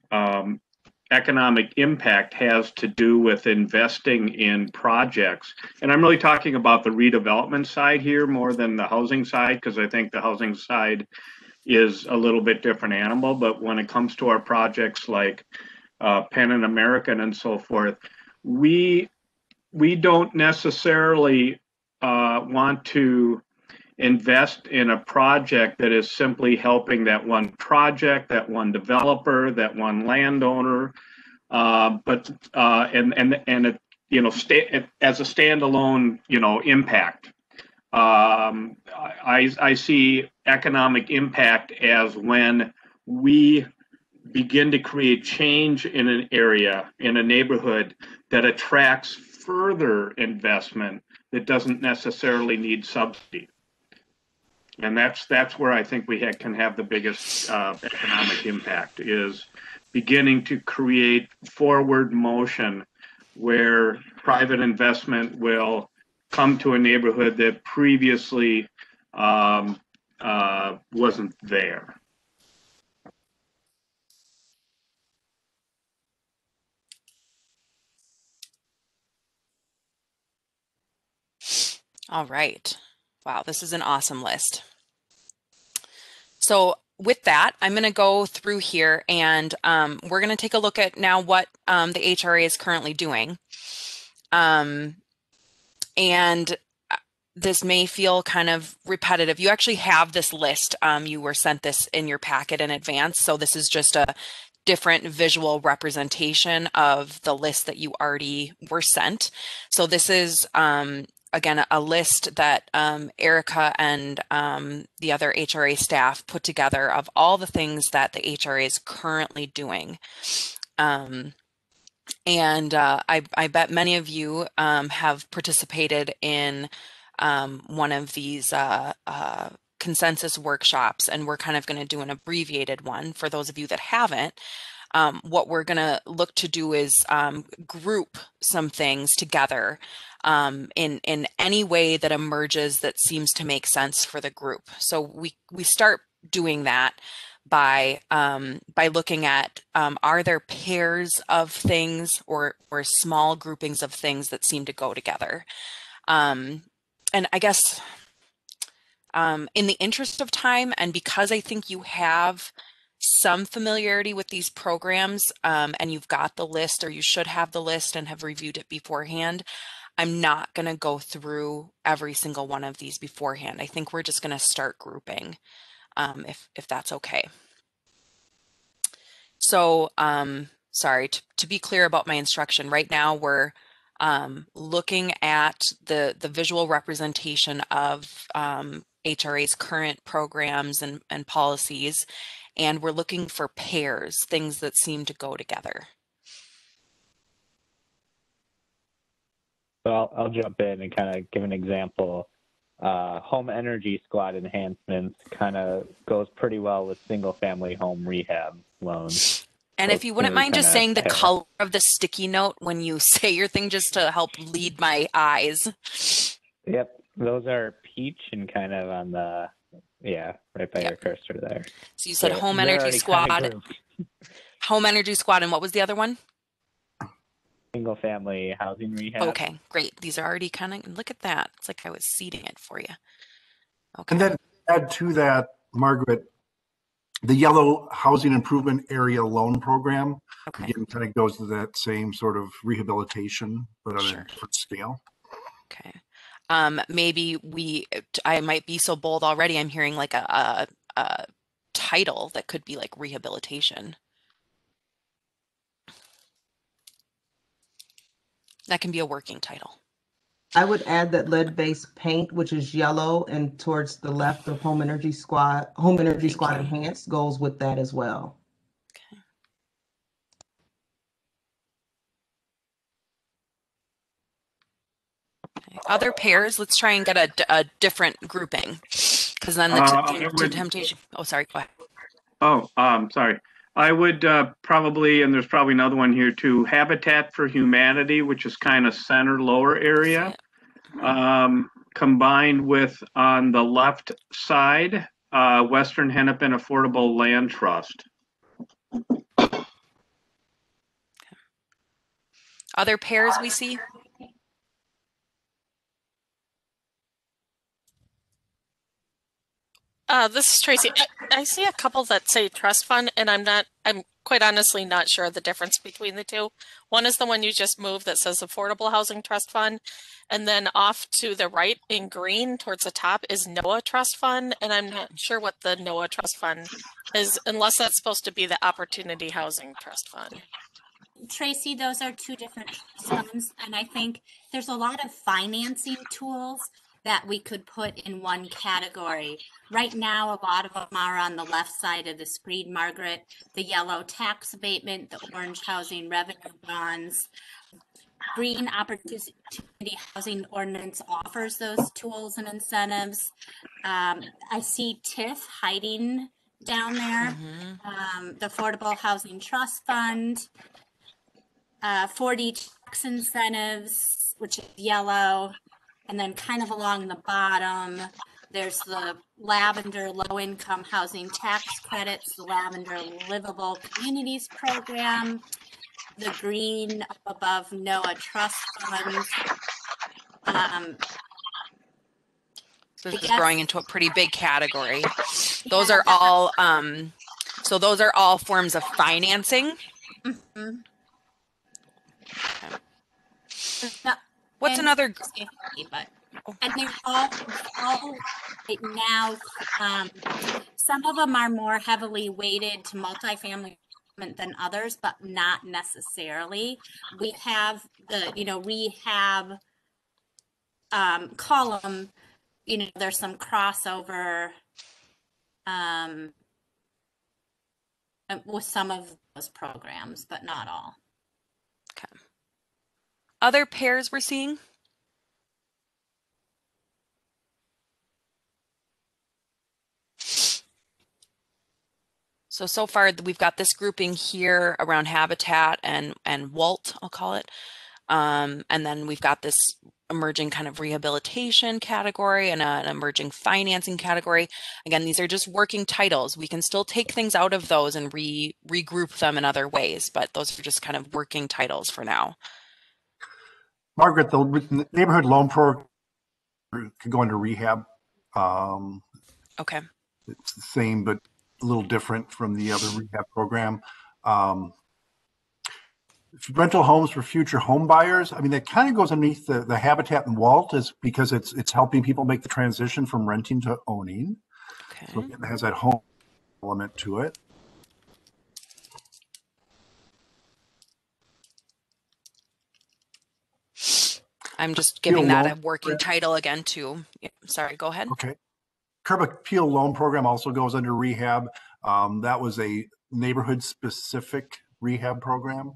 economic impact has to do with investing in projects. And I'm really talking about the redevelopment side here more than the housing side, because I think the housing side is a little bit different animal. But when it comes to our projects like Penn and American and so forth, we don't necessarily want to invest in a project that is simply helping that one project, that one developer, that one landowner, but it, you know, as a standalone, you know, impact. I see economic impact as when we begin to create change in an area, in a neighborhood, that attracts further investment that doesn't necessarily need subsidy. And that's where I think we can have the biggest economic impact, is beginning to create forward motion where private investment will come to a neighborhood that previously wasn't there. All right. Wow, this is an awesome list. So with that, I'm going to go through here and we're going to take a look at now what the HRA is currently doing. And this may feel kind of repetitive. You actually have this list. You were sent this in your packet in advance. So this is just a different visual representation of the list that you already were sent. So this is, again, a list that Erica and the other HRA staff put together of all the things that the HRA is currently doing. I bet many of you have participated in one of these consensus workshops, and we're kind of going to do an abbreviated one for those of you that haven't. What we're going to look to do is group some things together in any way that emerges that seems to make sense for the group. So we start doing that by looking at are there pairs of things or small groupings of things that seem to go together. And I guess in the interest of time, and because I think you have some familiarity with these programs and you've got the list, or you should have the list and have reviewed it beforehand, I'm not going to go through every single one of these beforehand. I think we're just going to start grouping if that's okay. So sorry, to be clear about my instruction, right now we're looking at the visual representation of HRA's current programs and policies, and we're looking for pairs, things that seem to go together. So I'll jump in and kind of give an example. Home energy squad enhancements kind of goes pretty well with single family home rehab loans. And if you wouldn't mind just saying the color of the sticky note when you say your thing, just to help lead my eyes. Yep, those are peach and kind of on the, right by your cursor there. So you said home energy squad, home energy squad, and what was the other one? Single family housing rehab. Okay, great. These are already kind of, look at that. It's like I was seeding it for you. Okay. And then add to that, Margaret, the yellow housing improvement area loan program. Okay. Again, kind of goes to that same sort of rehabilitation, but on a different scale. Okay. Maybe I might be so bold already. I'm hearing like a title that could be like rehabilitation. That can be a working title. I would add that lead-based paint, which is yellow and towards the left of Home Energy Squad Enhanced, goes with that as well. Okay. Other pairs, let's try and get a different grouping, because then the temptation. Oh, sorry, go ahead. Oh, sorry. I would probably, and there's probably another one here too, Habitat for Humanity, which is kind of center lower area, combined with on the left side, Western Hennepin Affordable Land Trust. Other pairs we see? This is Tracy. I see a couple that say trust fund, and I'm quite honestly not sure the difference between the two. One is the one you just moved that says Affordable Housing Trust Fund, and then off to the right in green towards the top is NOAA Trust Fund, and I'm not sure what the NOAA Trust Fund is, unless that's supposed to be the Opportunity Housing Trust Fund. Tracy, those are two different trust funds, and I think there's a lot of financing tools that we could put in one category. Right now, a lot of them are on the left side of the screen, Margaret. The yellow tax abatement, the orange housing revenue bonds. Green Opportunity Housing Ordinance offers those tools and incentives. I see TIF hiding down there. The Affordable Housing Trust Fund. 4D tax incentives, which is yellow. And then kind of along the bottom, there's the Lavender Low-Income Housing Tax Credits, the Lavender Livable Communities Program, the green up above NOAA Trust Fund. So this is growing into a pretty big category. Those are all, so those are all forms of financing. Mm-hmm. Okay. What's another? And they're all right now. Some of them are more heavily weighted to multifamily than others, but not necessarily. We have the rehab column. There's some crossover with some of those programs, but not all. Okay. Other pairs we're seeing? So far we've got this grouping here around habitat and WALT, I'll call it. And then we've got this emerging kind of rehabilitation category and an emerging financing category. Again, these are just working titles. We can still take things out of those and regroup them in other ways, but those are just kind of working titles for now. Margaret, the neighborhood loan program could go into rehab. Okay. It's the same, but a little different from the other rehab program. Rental homes for future home buyers. I mean, that kind of goes underneath the habitat and WALT, is because it's helping people make the transition from renting to owning. Okay. So it has that home element to it. I'm just giving that a working title again too. Yeah, sorry, go ahead. Okay. Curb Appeal Loan Program also goes under rehab. That was a neighborhood specific rehab program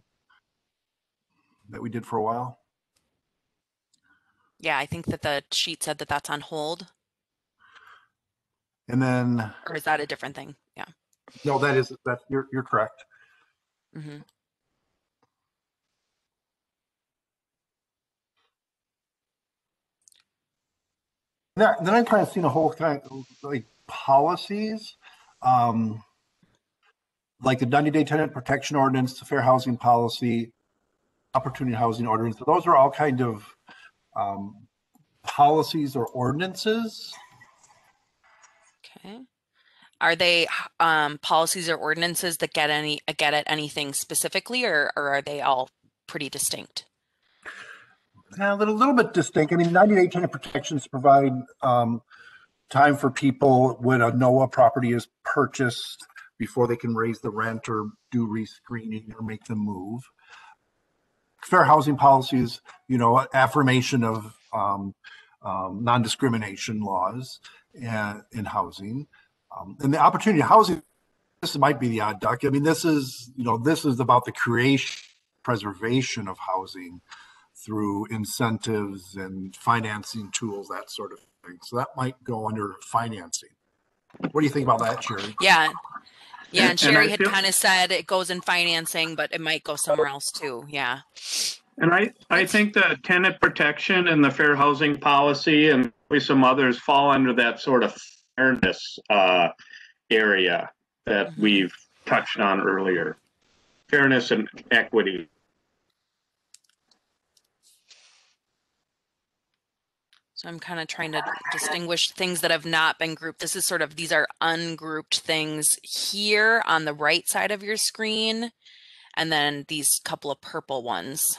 that we did for a while. Yeah, I think that the sheet said that that's on hold. And then, or is that a different thing? Yeah. No, you're correct. Mm-hmm. Then I'm kind of seeing a whole kind of like policies, like the 90-day tenant protection ordinance, the fair housing policy, opportunity housing ordinance. So those are all kind of policies or ordinances. Okay. Are they policies or ordinances that get at anything specifically, or are they all pretty distinct? A little bit distinct. I mean, 90-day tenant protections provide time for people when a NOAA property is purchased before they can raise the rent or do rescreening or make the move. Fair housing policies, affirmation of non-discrimination laws in housing. And the opportunity housing, this might be the odd duck. I mean, this is about the creation, preservation of housing through incentives and financing tools, that sort of thing. So that might go under financing. What do you think about that, Sherry? Yeah. Yeah, and Sherry had kind of said it goes in financing, but it might go somewhere else too. Yeah. And I think the tenant protection and the fair housing policy and some others fall under that sort of fairness area that we've touched on earlier. Fairness and equity. So I'm kind of trying to distinguish things that have not been grouped. This is sort of, these are ungrouped things here on the right side of your screen. And then these couple of purple ones.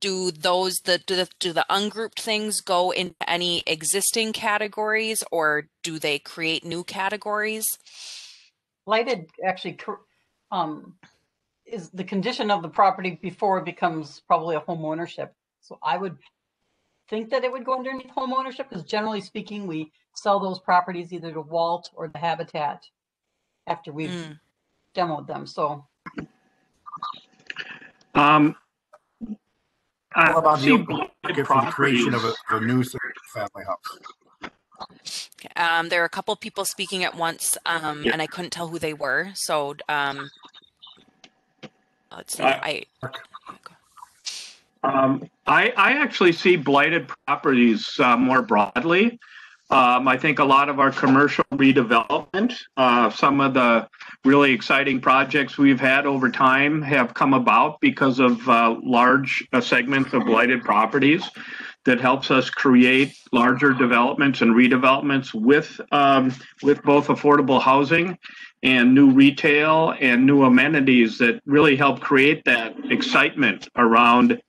Do those, do the ungrouped things go into any existing categories, or do they create new categories? Blighted actually is the condition of the property before it becomes probably a home ownership. So I would think that it would go underneath home ownership, because generally speaking, we sell those properties either to Walt or the Habitat after we've demoed them. So What about the market for the creation of a new family house? There are a couple people speaking at once, and I couldn't tell who they were. So let's see. I actually see blighted properties more broadly. I think a lot of our commercial redevelopment, some of the really exciting projects we've had over time have come about because of large segments of blighted properties that helps us create larger developments and redevelopments with both affordable housing and new retail and new amenities that really help create that excitement around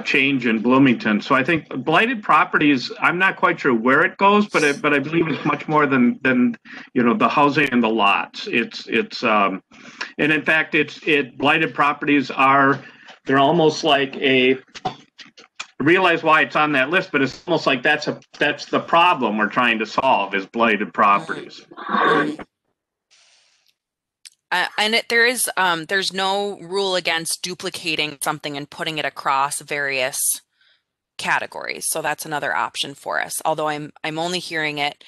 change in Bloomington. So I think blighted properties, I'm not quite sure where it goes, but I believe it's much more than the housing and the lots. It's and in fact blighted properties they're almost like I realize why it's on that list, but it's almost like that's the problem we're trying to solve, is blighted properties. And there's no rule against duplicating something and putting it across various categories. So that's another option for us. Although I'm only hearing it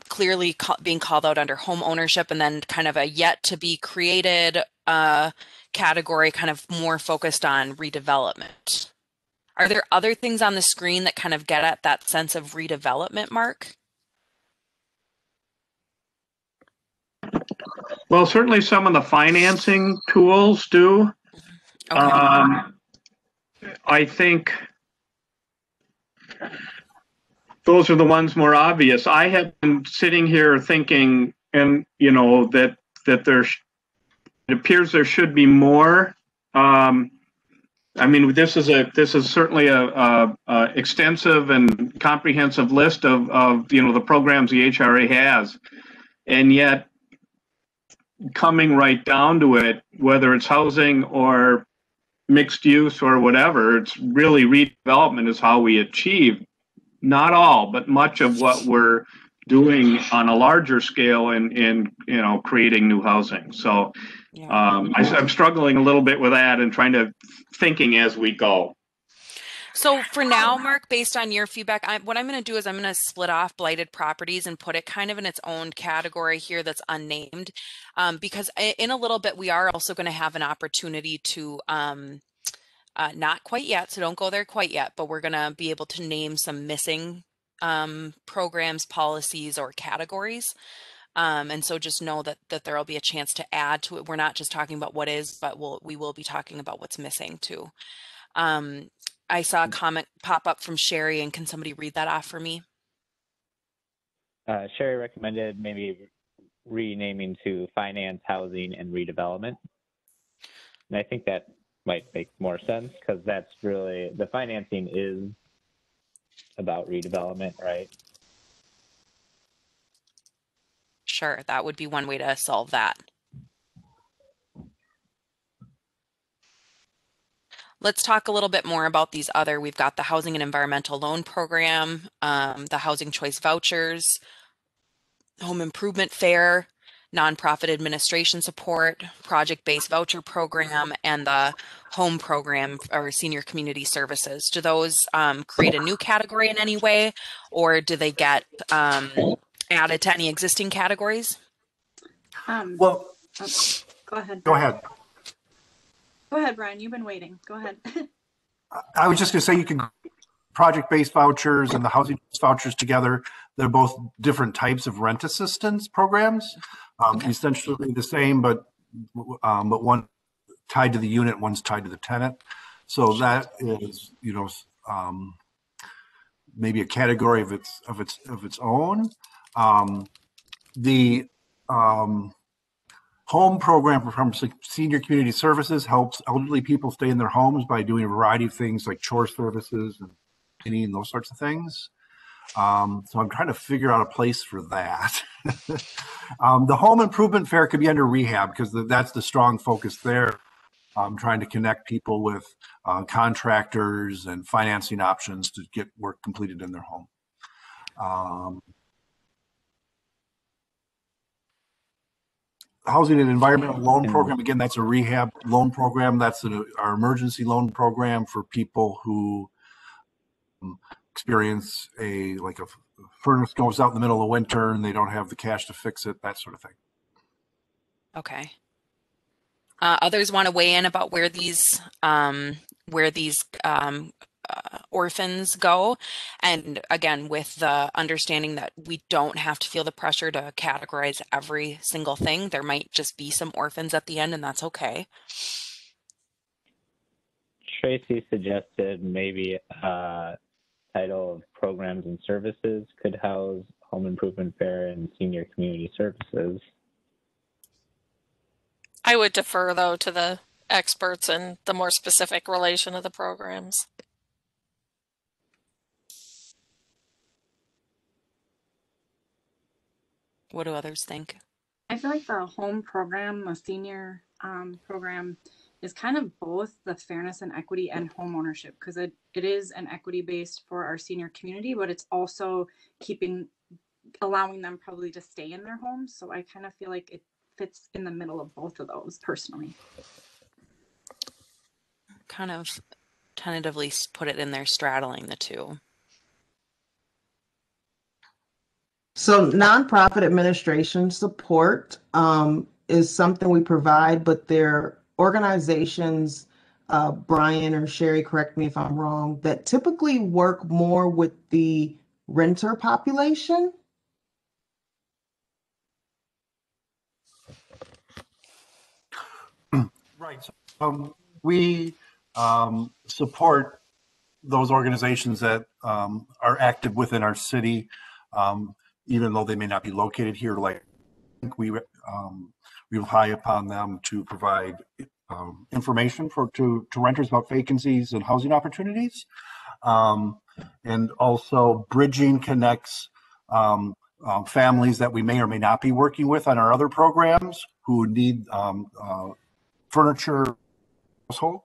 clearly being called out under home ownership, and then kind of a yet to be created category, kind of more focused on redevelopment. Are there other things on the screen that kind of get at that sense of redevelopment, Mark? Well, certainly some of the financing tools do. Okay. I think those are the ones more obvious. I have been sitting here thinking, and that it appears there should be more. I mean, this is certainly a extensive and comprehensive list of the programs the HRA has, and yet, coming right down to it, whether it's housing or mixed use or whatever, it's really redevelopment is how we achieve not all, but much of what we're doing on a larger scale in creating new housing. So I'm struggling a little bit with that and thinking as we go. So for now, Mark, based on your feedback, what I'm going to do is I'm going to split off blighted properties and put it kind of in its own category here that's unnamed, because in a little bit, we are also going to have an opportunity to, not quite yet, so don't go there quite yet, but we're going to be able to name some missing programs, policies, or categories. And so just know that there will be a chance to add to it. We're not just talking about what is, but we will be talking about what's missing too. I saw a comment pop up from Sherry, and can somebody read that off for me? Sherry recommended maybe renaming to finance, housing, and redevelopment. And I think that might make more sense, because that's really, the financing is about redevelopment, right? Sure, that would be one way to solve that. Let's talk a little bit more about these other. We've got the Housing and Environmental Loan Program, the Housing Choice Vouchers, Home Improvement Fair, Nonprofit Administration Support, Project-Based Voucher Program, and the Home Program or Senior Community Services. Do those create a new category in any way, or do they get added to any existing categories? Go ahead. Go ahead. Go ahead, Brian. You've been waiting. Go ahead. I was just going to say you can project-based vouchers and the housing vouchers together. they're both different types of rent assistance programs, essentially the same, but one tied to the unit, one's tied to the tenant. So that is, maybe a category of its own. The home program from Senior Community Services helps elderly people stay in their homes by doing a variety of things like chore services and cleaning and those sorts of things. So I'm trying to figure out a place for that. The home improvement fair could be under rehab because that's the strong focus there. Trying to connect people with contractors and financing options to get work completed in their home. Housing and Environmental Loan Program, again, that's a rehab loan program. That's our emergency loan program for people who experience a furnace goes out in the middle of winter and they don't have the cash to fix it, that sort of thing. Okay. Others want to weigh in about where these orphans go, and again, with the understanding that we don't have to feel the pressure to categorize every single thing. There might just be some orphans at the end, and that's okay. Tracy suggested maybe title of Programs and Services could house Home Improvement Fair and Senior Community Services. I would defer, though, to the experts and the more specific relation of the programs. What do others think? I feel like the home program, the senior program, is kind of both the fairness and equity and home ownership, because it is an equity based for our senior community, but it's also allowing them probably to stay in their homes. So I kind of feel like it fits in the middle of both of those personally. Kind of tentatively put it in there straddling the two. So nonprofit administration support is something we provide, but they're organizations, Brian or Sherry, correct me if I'm wrong, that typically work more with the renter population. Right. We support those organizations that are active within our city, even though they may not be located here. Like we rely upon them to provide information to renters about vacancies and housing opportunities, and also bridging connects families that we may or may not be working with on our other programs who need furniture, household.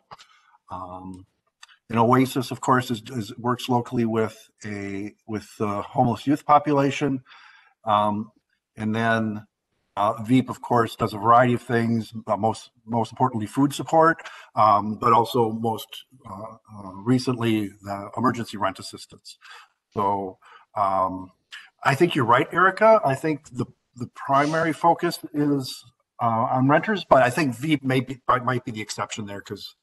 And Oasis, of course, works locally with the homeless youth population, and then Veep, of course, does a variety of things. Most importantly, food support, but also most recently, emergency rent assistance. So I think you're right, Erica. I think the primary focus is on renters, but I think Veep might be the exception there because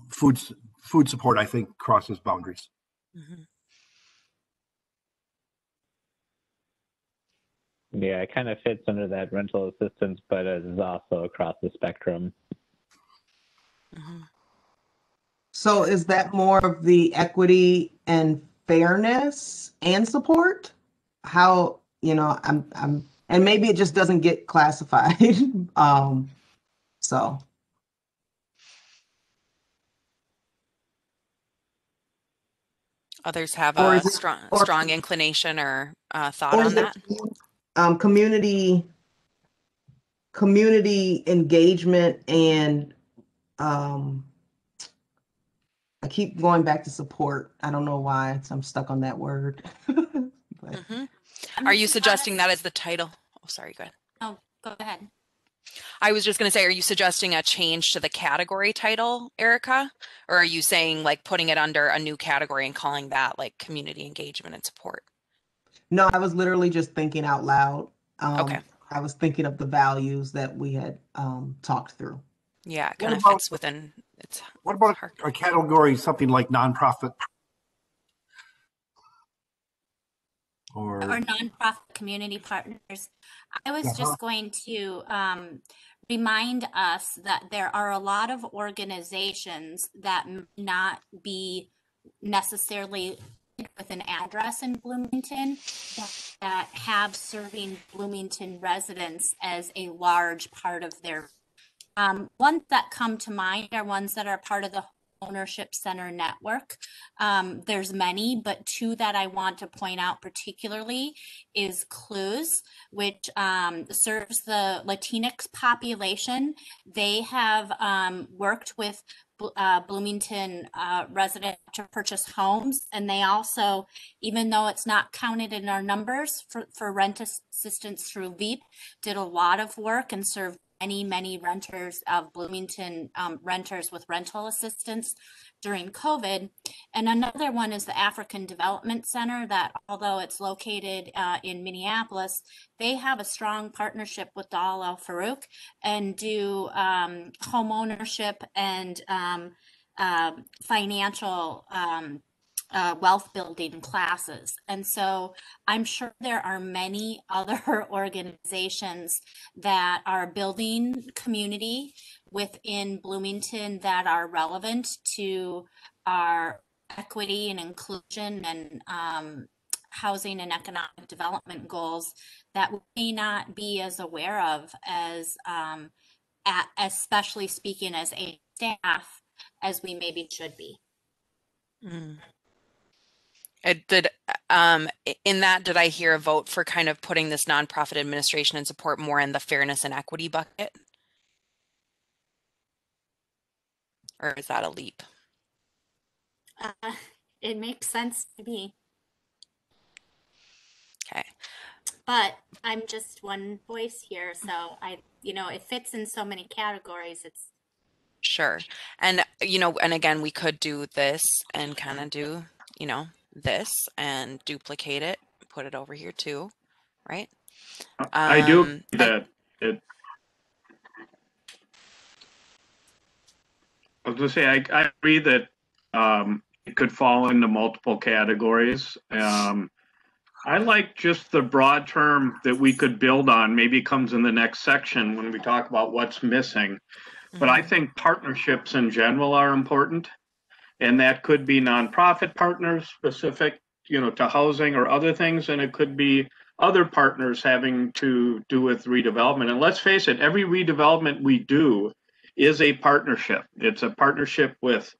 food support, I think, crosses boundaries. Mm-hmm. Yeah, it kind of fits under that rental assistance, but it is also across the spectrum. Mm-hmm. So is that more of the equity and fairness and support? How, I'm and maybe it just doesn't get classified. So. Others have a strong inclination or thought on that? Community engagement and I keep going back to support. I don't know why I'm stuck on that word. Mm-hmm. Are you suggesting that as the title? Oh, sorry, go ahead. Oh, go ahead. I was just going to say, are you suggesting a change to the category title, Erica? Or are you saying like putting it under a new category and calling that like community engagement and support? No, I was literally just thinking out loud. Okay. I was thinking of the values that we had talked through. Yeah, it kind of fits within its. What about a category, something like nonprofit? or nonprofit community partners. I was Uh-huh. just going to remind us that there are a lot of organizations that may not be necessarily with an address in Bloomington that have serving Bloomington residents as a large part of their ones that come to mind are ones that are part of the Ownership Center network. There's many, but two that I want to point out particularly is CLUES, which serves the Latinx population. They have worked with Bloomington residents to purchase homes, and they also, even though it's not counted in our numbers for rent assistance through LEAP, did a lot of work and served many renters of Bloomington renters with rental assistance during COVID. And another one is the African Development Center that, although it's located in Minneapolis, they have a strong partnership with Dal Al Farouk and do home ownership and financial wealth building classes. And so I'm sure there are many other organizations that are building community within Bloomington that are relevant to our equity and inclusion and housing and economic development goals that we may not be as aware of as especially speaking as a staff as we maybe should be. Mm. Did in that, did I hear a vote for kind of putting this nonprofit administration and support more in the fairness and equity bucket? Or is that a leap? It makes sense to me. Okay. But I'm just one voice here, so it fits in so many categories. It's Sure. And, and again, we could do this and kind of do, this and duplicate it, put it over here too, right? I do that I was going to say, I agree that it could fall into multiple categories. I like just the broad term that we could build on. Maybe it comes in the next section when we talk about what's missing. But I think partnerships in general are important. And that could be nonprofit partners specific, to housing or other things. And it could be other partners having to do with redevelopment. And let's face it, every redevelopment we do is a partnership. It's a partnership with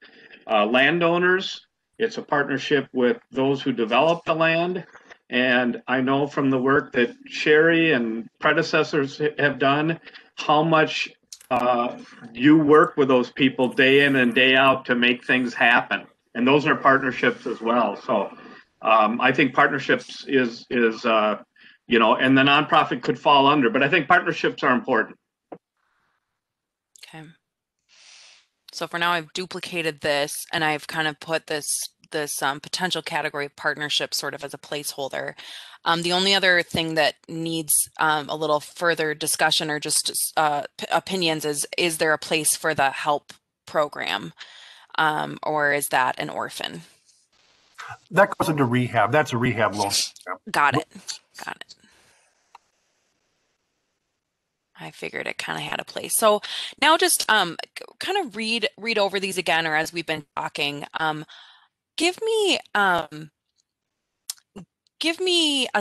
landowners. It's a partnership with those who develop the land. And I know from the work that Sherry and predecessors have done, how much you work with those people day in and day out to make things happen. And those are partnerships as well. So I think partnerships is and the nonprofit could fall under, but I think partnerships are important. Okay. So for now, I've duplicated this and I've kind of put this potential category of partnership sort of as a placeholder. The only other thing that needs a little further discussion or just opinions is there a place for the HELP program, or is that an orphan? That goes into rehab. That's a rehab loan. Got it. I figured it kind of had a place. So now just kind of read over these again, or as we've been talking, give me a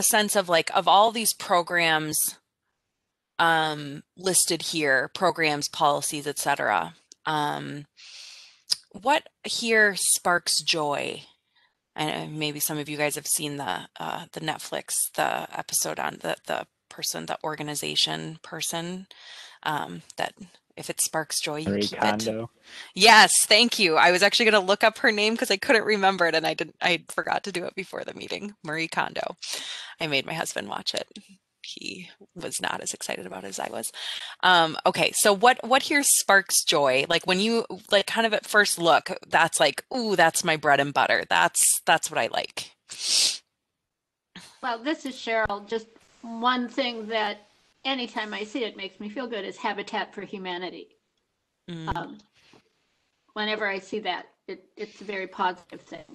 sense of of all these programs listed here, programs, policies, etc. What here sparks joy? And maybe some of you guys have seen the Netflix, the episode on the organization person, that if it sparks joy, you Marie keep Kondo. it. Yes, thank you. I was actually going to look up her name because I couldn't remember it, and I forgot to do it before the meeting. Marie Kondo. I made my husband watch it. He was not as excited about it as I was. Okay, so what here sparks joy? Like when you kind of at first look, that's ooh, that's my bread and butter. That's what I like. Well, this is Cheryl. Just one thing that anytime I see it makes me feel good is Habitat for Humanity. Whenever I see that, it's a very positive thing.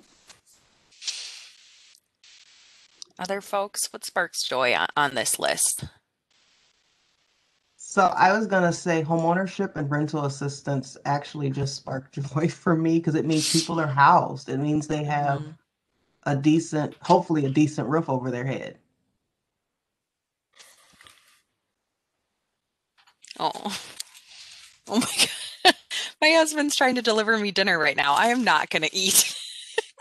Other folks, what sparks joy on this list? So I was gonna say homeownership and rental assistance actually just sparked joy for me because it means people are housed. It means they have a decent, hopefully a decent roof over their head. Oh, oh my God. My husband's trying to deliver me dinner right now. I am not going to eat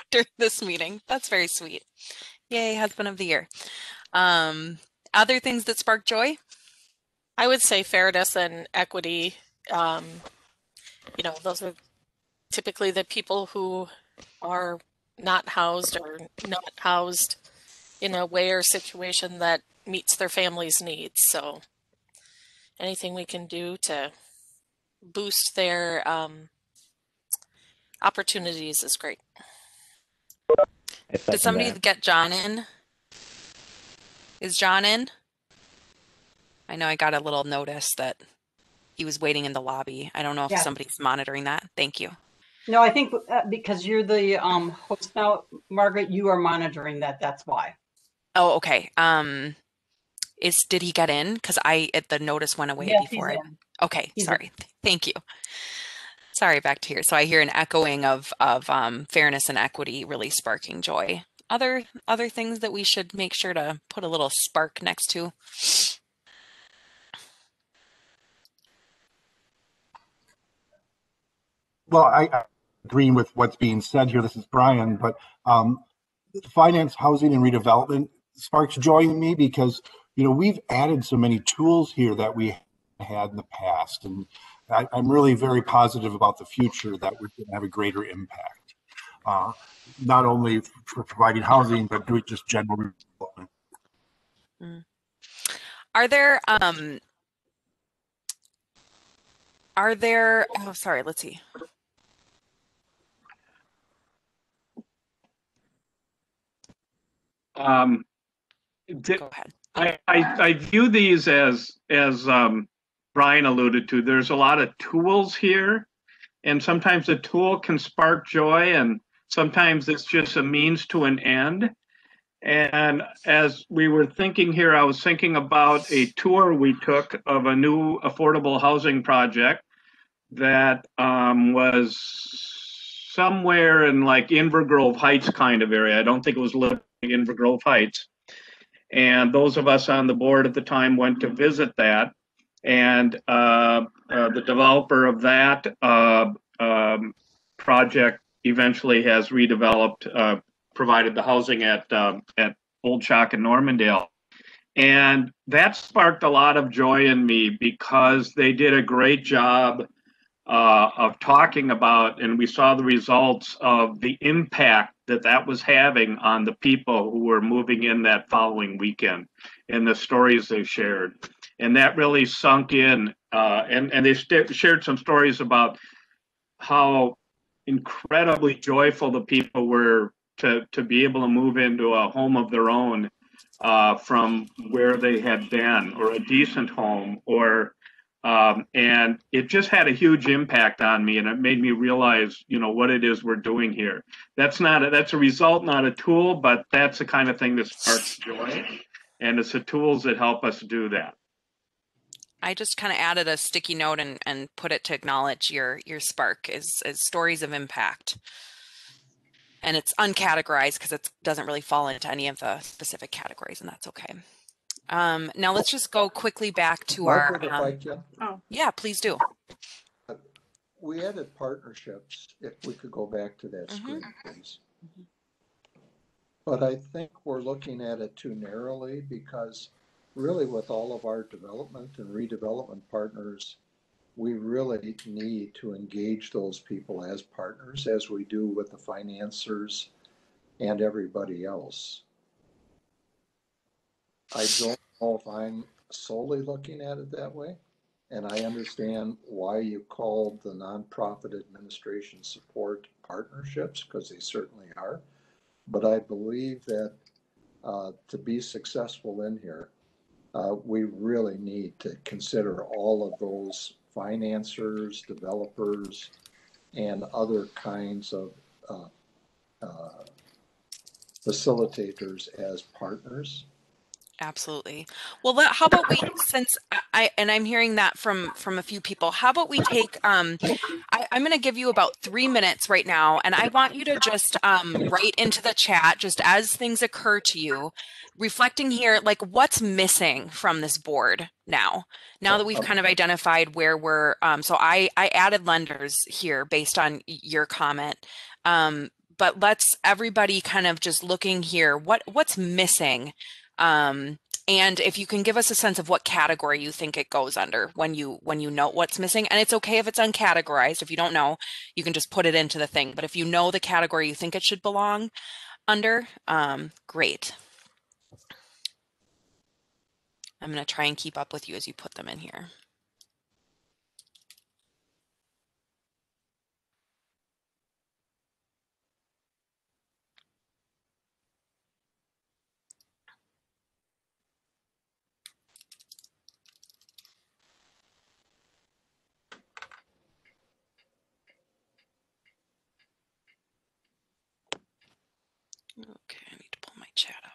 during this meeting. That's very sweet. Yay, husband of the year. Other things that spark joy? I would say fairness and equity. Those are typically the people who are not housed or not housed in a way or situation that meets their family's needs. So anything we can do to boost their opportunities is great. Did somebody get John in? Is John in? I know I got a little notice that he was waiting in the lobby. I don't know if somebody's monitoring that. Thank you. No, I think because you're the host now, Margaret, you are monitoring that. That's why. Oh, okay. Did he get in? Because the notice went away before I. Okay, sorry. Thank you. Sorry, back to here. So I hear an echoing of fairness and equity really sparking joy. Other things that we should make sure to put a little spark next to. Well, I agree with what's being said here. This is Brian, but finance, housing, and redevelopment sparks joy in me because, we've added so many tools here that we had in the past. And I'm really very positive about the future that we're going to have a greater impact, not only for providing housing, but doing just general development. Are there, oh, sorry, let's see. Go ahead. I view these as Brian alluded to. There's a lot of tools here, and sometimes a tool can spark joy, and sometimes it's just a means to an end. And as we were thinking here, I was thinking about a tour we took of a new affordable housing project that was somewhere in like Inver Grove Heights kind of area. I don't think it was literally Inver Grove Heights. And those of us on the board at the time went to visit that. And the developer of that project eventually has redeveloped, provided the housing at Old Chalk and Normandale. And that sparked a lot of joy in me because they did a great job of talking about, and we saw the results of the impact that was having on the people who were moving in that following weekend and the stories they shared. And that really sunk in. And they shared some stories about how incredibly joyful the people were to be able to move into a home of their own from where they had been, or a decent home, and it just had a huge impact on me, and it made me realize, what it is we're doing here. That's a result, not a tool, but that's the kind of thing that sparks joy, and it's the tools that help us do that. I just kind of added a sticky note and put it to acknowledge your spark is stories of impact. And it's uncategorized because it doesn't really fall into any of the specific categories, and that's okay. Now let's just go quickly back to Margaret, if I can. Yeah, please do. We added partnerships, if we could go back to that screen, please. But I think we're looking at it too narrowly because really with all of our development and redevelopment partners, we really need to engage those people as partners as we do with the financiers and everybody else. I don't know if I'm solely looking at it that way, and I understand why you called the nonprofit administration support partnerships, because they certainly are. But I believe that to be successful in here, we really need to consider all of those financiers, developers, and other kinds of facilitators as partners. Absolutely. Well, how about we, since I'm hearing that from a few people, how about we take, I'm going to give you about 3 minutes right now, and I want you to just write into the chat, just as things occur to you, reflecting here, like what's missing from this board now that we've kind of identified where we're, so I added lenders here based on your comment. But let's everybody kind of just looking here, what's missing? And if you can give us a sense of what category you think it goes under when you know what's missing, and it's okay if it's uncategorized. If you don't know, you can just put it into the thing. But if you know the category you think it should belong under, great. I'm going to try and keep up with you as you put them in here. Okay, I need to pull my chat up.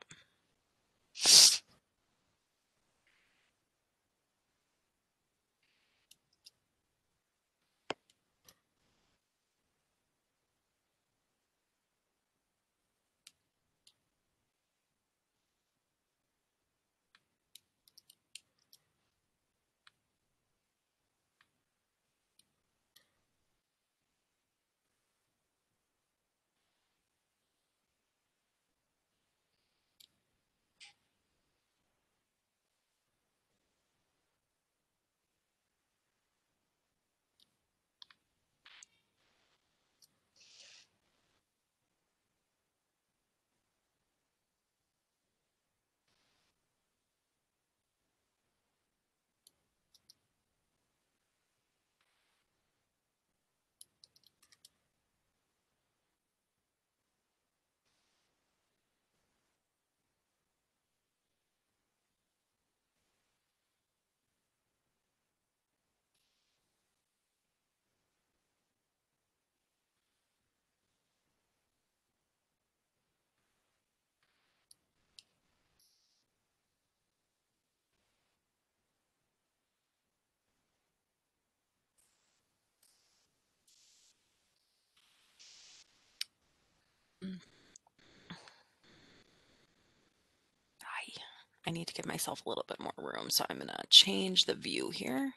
I need to give myself a little bit more room, so I'm going to change the view here.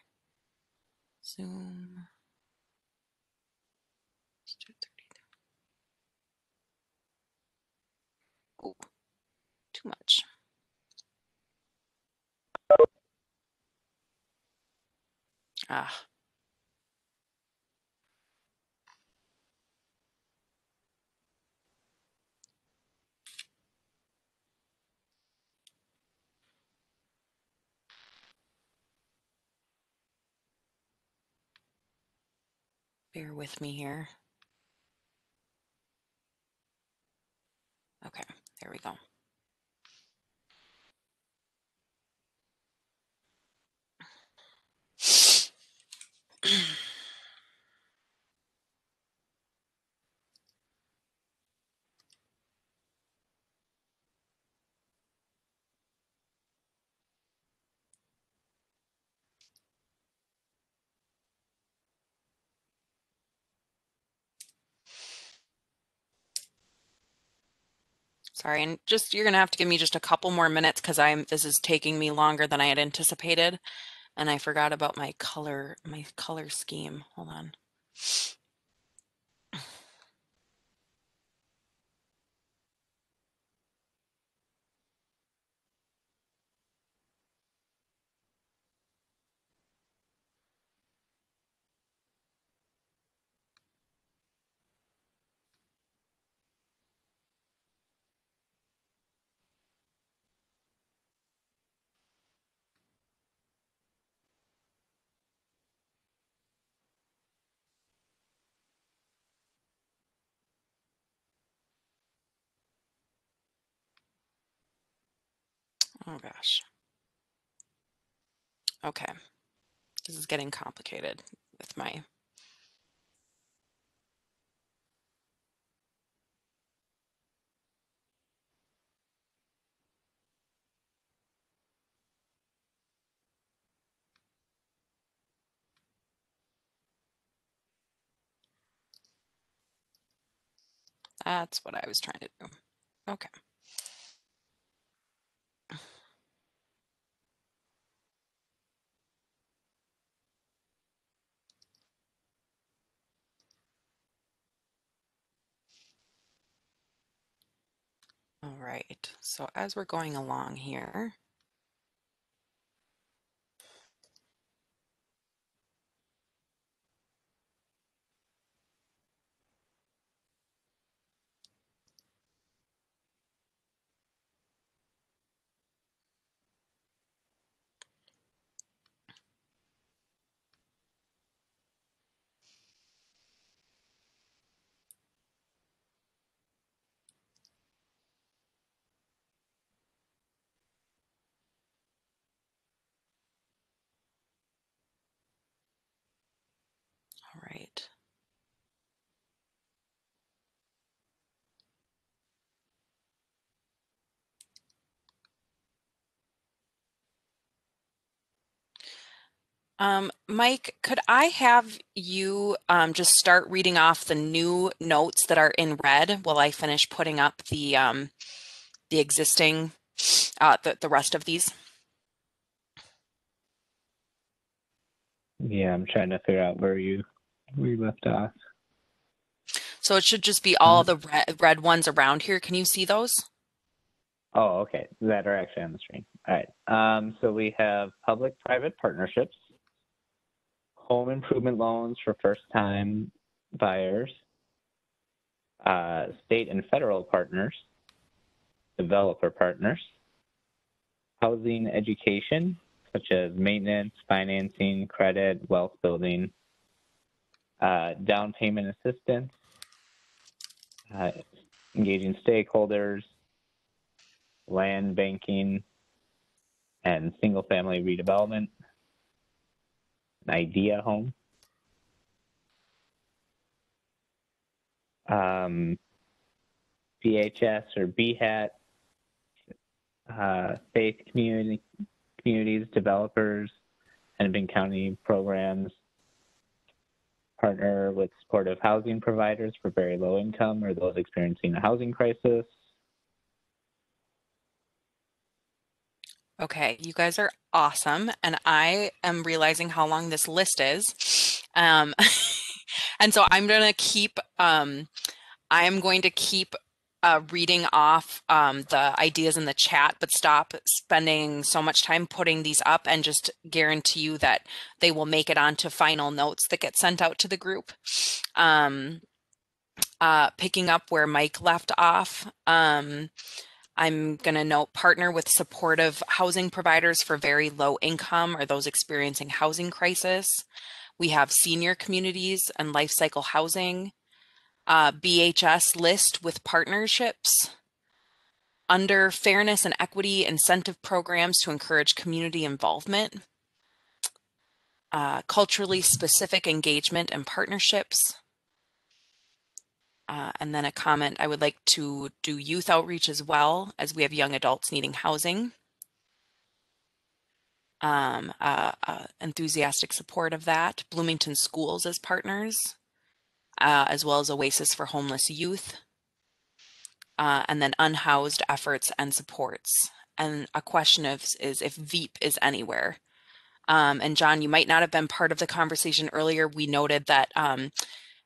Zoom. Oh, too much. Ah. Bear with me here. Okay, there we go. Sorry, and just you're gonna have to give me just a couple more minutes because this is taking me longer than I had anticipated, and I forgot about my color scheme. Hold on. Oh gosh. Okay. This is getting complicated with my That's what I was trying to do. Okay. All right, so as we're going along here, all right. Mike, could I have you just start reading off the new notes that are in red while I finish putting up the existing the rest of these? Yeah, I'm trying to figure out where you left off. So it should just be all the red ones around here. Can you see those? Oh, okay. That are actually on the screen. All right. So we have public-private partnerships, home improvement loans for first-time buyers, state and federal partners, developer partners, housing education, such as maintenance, financing, credit, wealth building, down payment assistance, engaging stakeholders, land banking, and single-family redevelopment, an idea home, BHS or BHAT, faith communities, developers, Hennepin County programs, partner with supportive housing providers for very low income or those experiencing a housing crisis. Okay, you guys are awesome, and I am realizing how long this list is. And so I'm gonna keep reading off the ideas in the chat, but stop spending so much time putting these up and just guarantee you that they will make it onto final notes that get sent out to the group. Picking up where Mike left off, I'm going to note partner with supportive housing providers for very low income or those experiencing housing crisis. We have senior communities and life cycle housing. BHS list with partnerships. Under fairness and equity incentive programs to encourage community involvement. Culturally specific engagement and partnerships. And then a comment, I would like to do youth outreach as well, as we have young adults needing housing. Enthusiastic support of that. Bloomington schools as partners, as well as Oasis for homeless youth. And then unhoused efforts and supports. And a question is if VEAP is anywhere. And John, you might not have been part of the conversation earlier. We noted that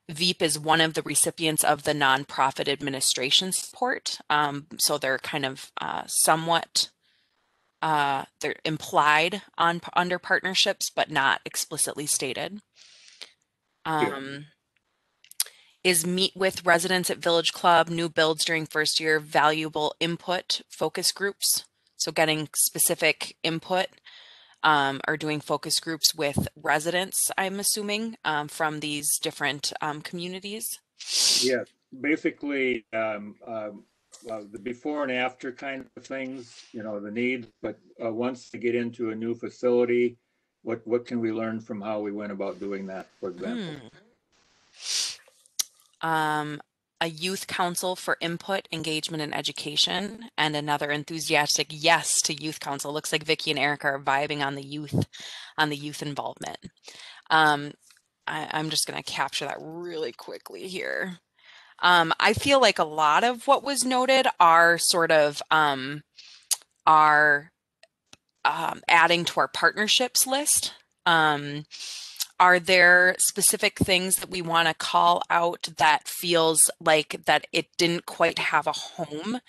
VEAP is one of the recipients of the nonprofit administration support. So they're kind of somewhat, they're implied under partnerships, but not explicitly stated. Is meet with residents at Village Club, new builds during first year, valuable input, focus groups. So getting specific input. Are doing focus groups with residents, I'm assuming, from these different communities. Yeah, basically the before and after kind of things, the needs, but once they get into a new facility, what can we learn from how we went about doing that, for example? A youth council for input, engagement, and education, and another enthusiastic yes to youth council. Looks like Vicki and Erica are vibing on the youth involvement. I'm just going to capture that really quickly here. I feel like a lot of what was noted are sort of are adding to our partnerships list. Are there specific things that we want to call out that feels like that it didn't quite have a home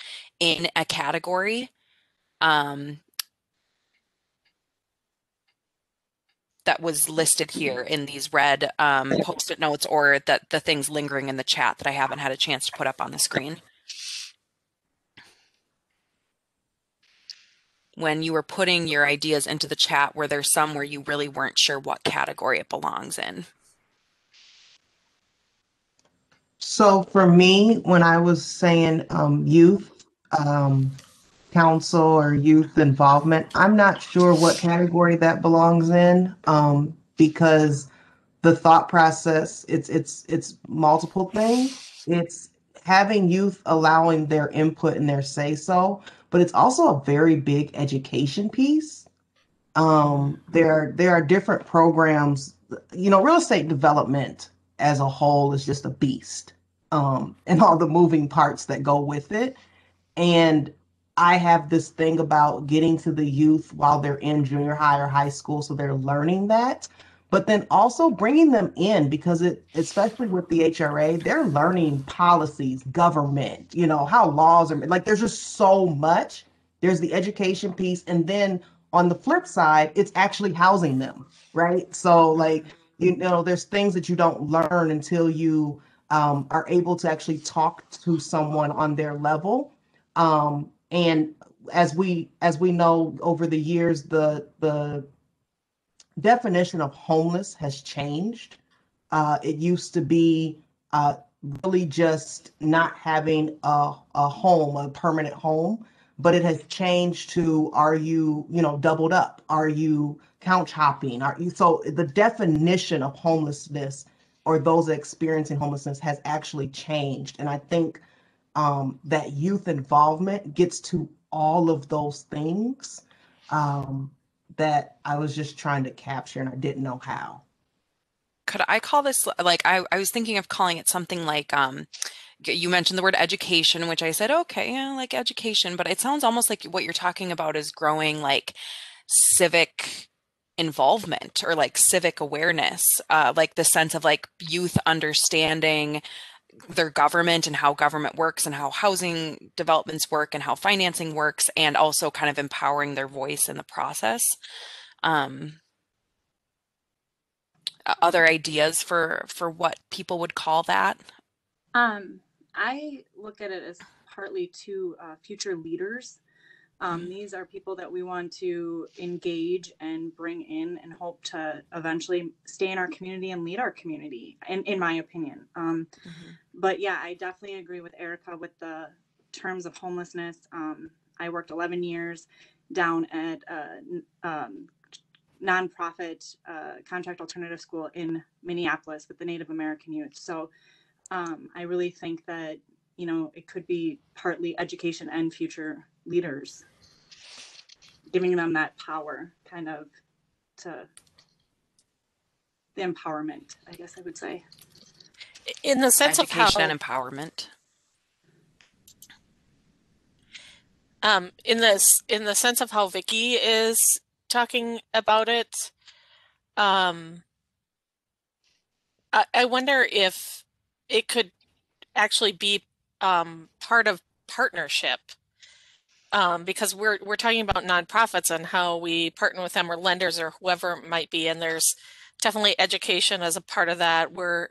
in a category? That was listed here in these red post-it notes, or that the things lingering in the chat that I haven't had a chance to put up on the screen. When you were putting your ideas into the chat, were there some where you really weren't sure what category it belongs in? So for me, when I was saying youth council or youth involvement, I'm not sure what category that belongs in, because the thought process, it's multiple things. It's having youth allowing their input and their say so, but it's also a very big education piece. There are different programs, real estate development as a whole is just a beast, and all the moving parts that go with it. And I have this thing about getting to the youth while they're in junior high or high school, so they're learning that, but then also bringing them in, because especially with the HRA, they're learning policies, government, how laws are like, there's just so much. There's the education piece, and then on the flip side, it's actually housing them, right? So like, there's things that you don't learn until you are able to actually talk to someone on their level. And as we know, over the years, the definition of homeless has changed. It used to be really just not having a home, a permanent home, but it has changed to, are you, doubled up? Are you couch hopping? So the definition of homelessness, or those experiencing homelessness, has actually changed. And I think that youth involvement gets to all of those things that I was just trying to capture, and I didn't know how. Could I call this, like, I was thinking of calling it something like, you mentioned the word education, which I said, okay, yeah, like education, but it sounds almost like what you're talking about is growing like civic involvement, or like civic awareness, like the sense of like youth understanding their government and how government works and how housing developments work and how financing works, and also kind of empowering their voice in the process. Other ideas for what people would call that? I look at it as partly to future leaders. These are people that we want to engage and bring in, and hope to eventually stay in our community and lead our community, in my opinion. But yeah, I definitely agree with Erica with the terms of homelessness. I worked 11 years down at nonprofit contract alternative school in Minneapolis with the Native American youth. So I really think that, it could be partly education and future leaders, giving them that power, kind of, to the empowerment, I guess I would say. In the sense of how education and empowerment. In the sense of how Vicky is talking about it, I wonder if it could actually be part of partnership, because we're talking about nonprofits and how we partner with them, or lenders, or whoever it might be, and there's definitely education as a part of that. We're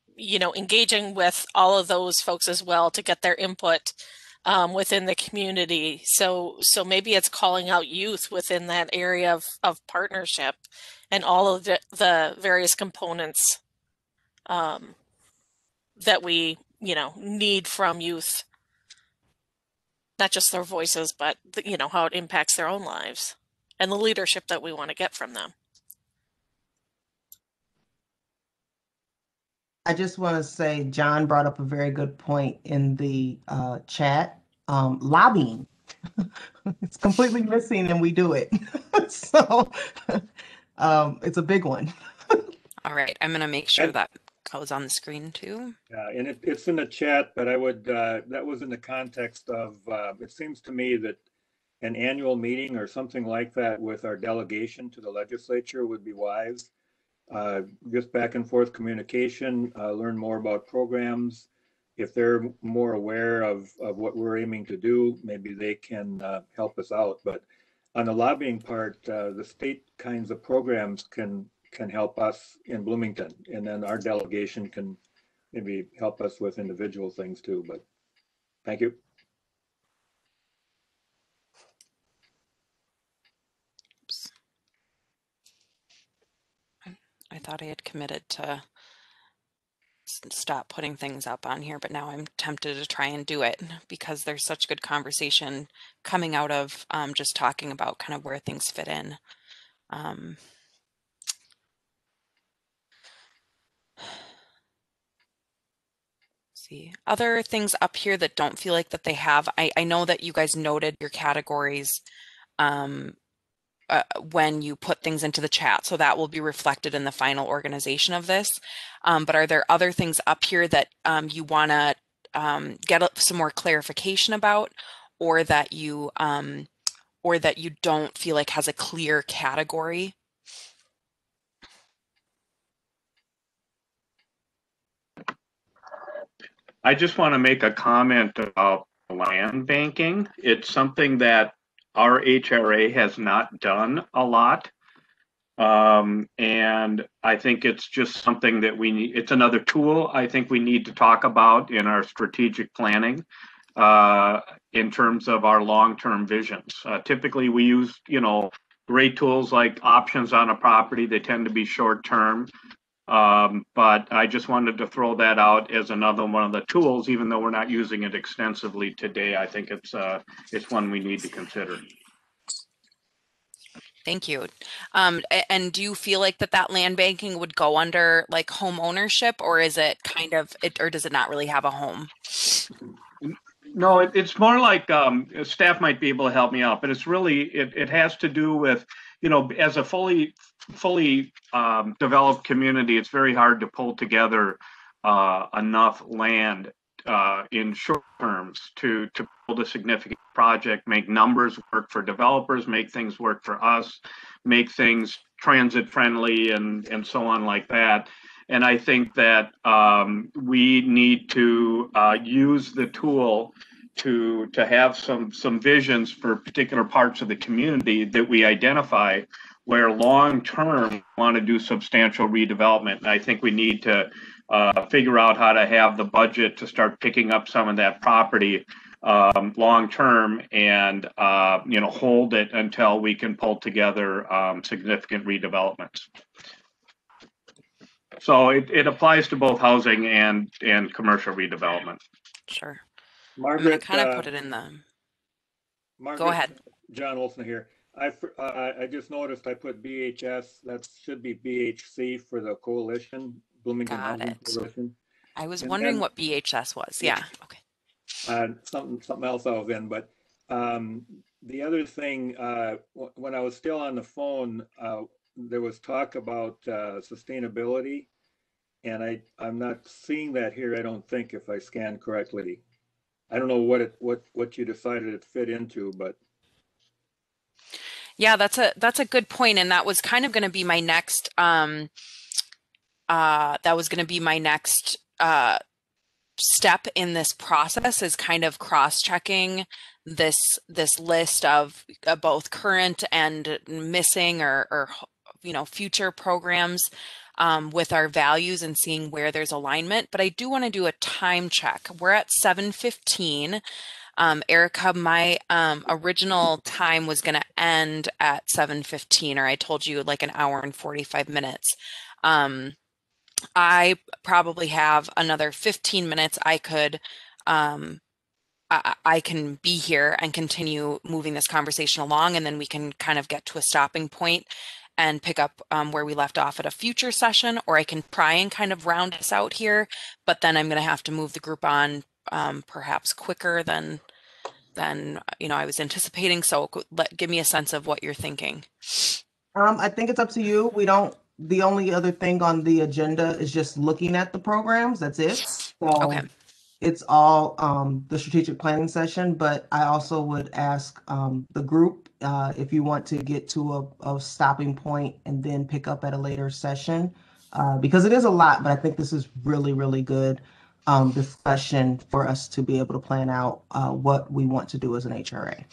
engaging with all of those folks as well to get their input within the community. So maybe it's calling out youth within that area of partnership, and all of the various components that we need from youth, not just their voices, but how it impacts their own lives and the leadership that we want to get from them. I just want to say, John brought up a very good point in the chat. Lobbying. It's completely missing, and we do it. So it's a big one. All right, I'm going to make sure that that was on the screen too. Yeah, and it's in the chat, but I would, that was in the context of, it seems to me that an annual meeting or something like that with our delegation to the legislature would be wise. Just back and forth communication, learn more about programs. If they're more aware of what we're aiming to do, maybe they can help us out. But on the lobbying part, the state kinds of programs can help us in Bloomington, and then our delegation can maybe help us with individual things too. But thank you. Oops. I thought I had committed to stop putting things up on here, but now I'm tempted to try and do it because there's such good conversation coming out of just talking about kind of where things fit in. See other things up here that don't feel like that they have. I know that you guys noted your categories when you put things into the chat, so that will be reflected in the final organization of this. But are there other things up here that you want to get some more clarification about, or that you don't feel like has a clear category? I just want to make a comment about land banking. It's something that our HRA has not done a lot. And I think it's just something that we need. It's another tool I think we need to talk about in our strategic planning in terms of our long-term visions. Typically we use, great tools like options on a property. They tend to be short-term. But I just wanted to throw that out as another one of the tools, even though we're not using it extensively today. I think it's one we need to consider. Thank you. And do you feel like that land banking would go under like home ownership, or is it or does it not really have a home? No, it's more like staff might be able to help me out, but it's really, it has to do with, as a fully developed community, it's very hard to pull together enough land in short terms to build a significant project, make numbers work for developers, make things work for us, make things transit friendly and so on like that. And I think that we need to use the tool to have some visions for particular parts of the community that we identify where long-term we want to do substantial redevelopment. And I think we need to figure out how to have the budget to start picking up some of that property long-term and hold it until we can pull together significant redevelopments. So it applies to both housing and commercial redevelopment. Sure. Margaret, I kind of put it in the. Margaret, go ahead. John Olson here. I just noticed I put BHS. That should be BHC for the coalition, Bloomington Housing Coalition. I was wondering what BHS was. Yeah. Okay. Something else I was in, but the other thing, when I was still on the phone, there was talk about sustainability, and I'm not seeing that here. I don't think, if I scanned correctly. I don't know what you decided it fit into, but yeah, that's a good point, and that was kind of going to be my next step in this process, is kind of cross-checking this list of both current and missing or future programs with our values and seeing where there's alignment. But I do want to do a time check. We're at 7:15. Erica, my original time was going to end at 7:15, or I told you like an hour and 45 minutes. I probably have another 15 minutes. I can be here and continue moving this conversation along, and then we can kind of get to a stopping point and pick up where we left off at a future session, or I can try and kind of round us out here, but then I'm going to have to move the group on perhaps quicker than I was anticipating. So give me a sense of what you're thinking. I think it's up to you. We don't the only other thing on the agenda is just looking at the programs. That's it. So Okay. it's all the strategic planning session, but I also would ask the group if you want to get to a stopping point and then pick up at a later session, because it is a lot, but I think this is really, really good discussion for us to be able to plan out what we want to do as an HRA.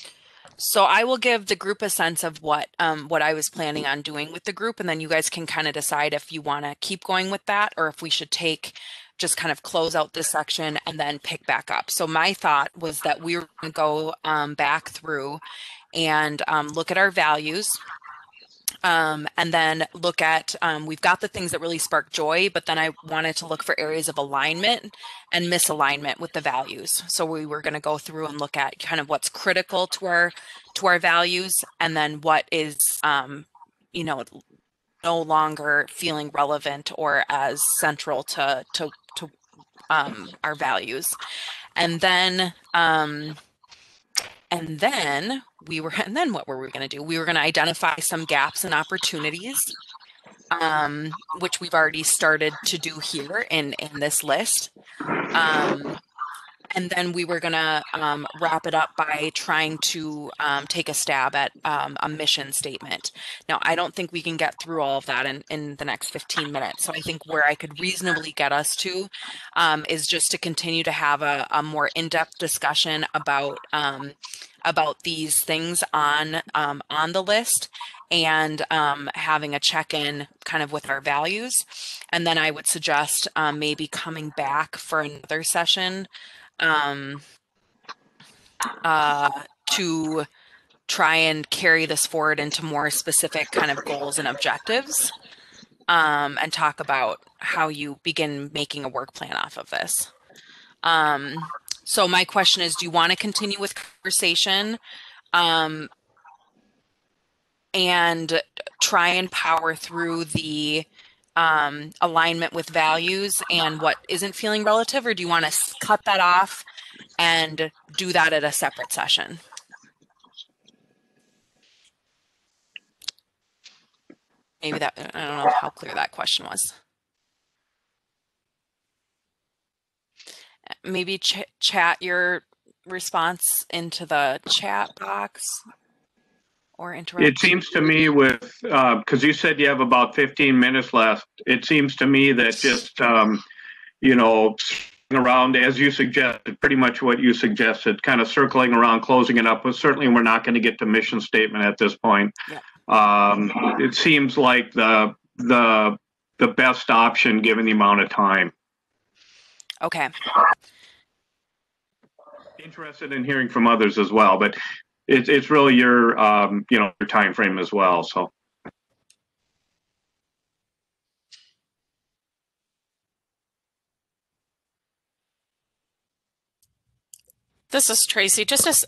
So I will give the group a sense of what I was planning on doing with the group, and then you guys can kind of decide if you want to keep going with that or if we should just kind of close out this section and then pick back up. So my thought was that we were going to go back through and look at our values. And then look at, we've got the things that really spark joy, but then I wanted to look for areas of alignment and misalignment with the values. So we were going to go through and look at kind of what's critical to our values, and then what is, no longer feeling relevant or as central to our values. And then what were we going to do? We were going to identify some gaps and opportunities, which we've already started to do here in this list. And then we were going to wrap it up by trying to take a stab at a mission statement. Now, I don't think we can get through all of that in the next 15 minutes. So I think where I could reasonably get us to is just to continue to have a more in-depth discussion about these things on the list, and having a check-in kind of with our values. And then I would suggest maybe coming back for another session to try and carry this forward into more specific kind of goals and objectives, and talk about how you begin making a work plan off of this. So my question is, do you want to continue with conversation and try and power through the alignment with values and what isn't feeling relative, or do you want to cut that off and do that at a separate session? Maybe that, I don't know how clear that question was. Maybe chat your response into the chat box or interrupt. It seems to me with, because you said you have about 15 minutes left, it seems to me that just, around, as you suggested, pretty much what you suggested, kind of circling around, closing it up, but certainly we're not going to get to mission statement at this point. Yeah. It seems like the best option given the amount of time. Okay. Interested in hearing from others as well, but it's really your your time frame as well. So. This is Tracy. Just as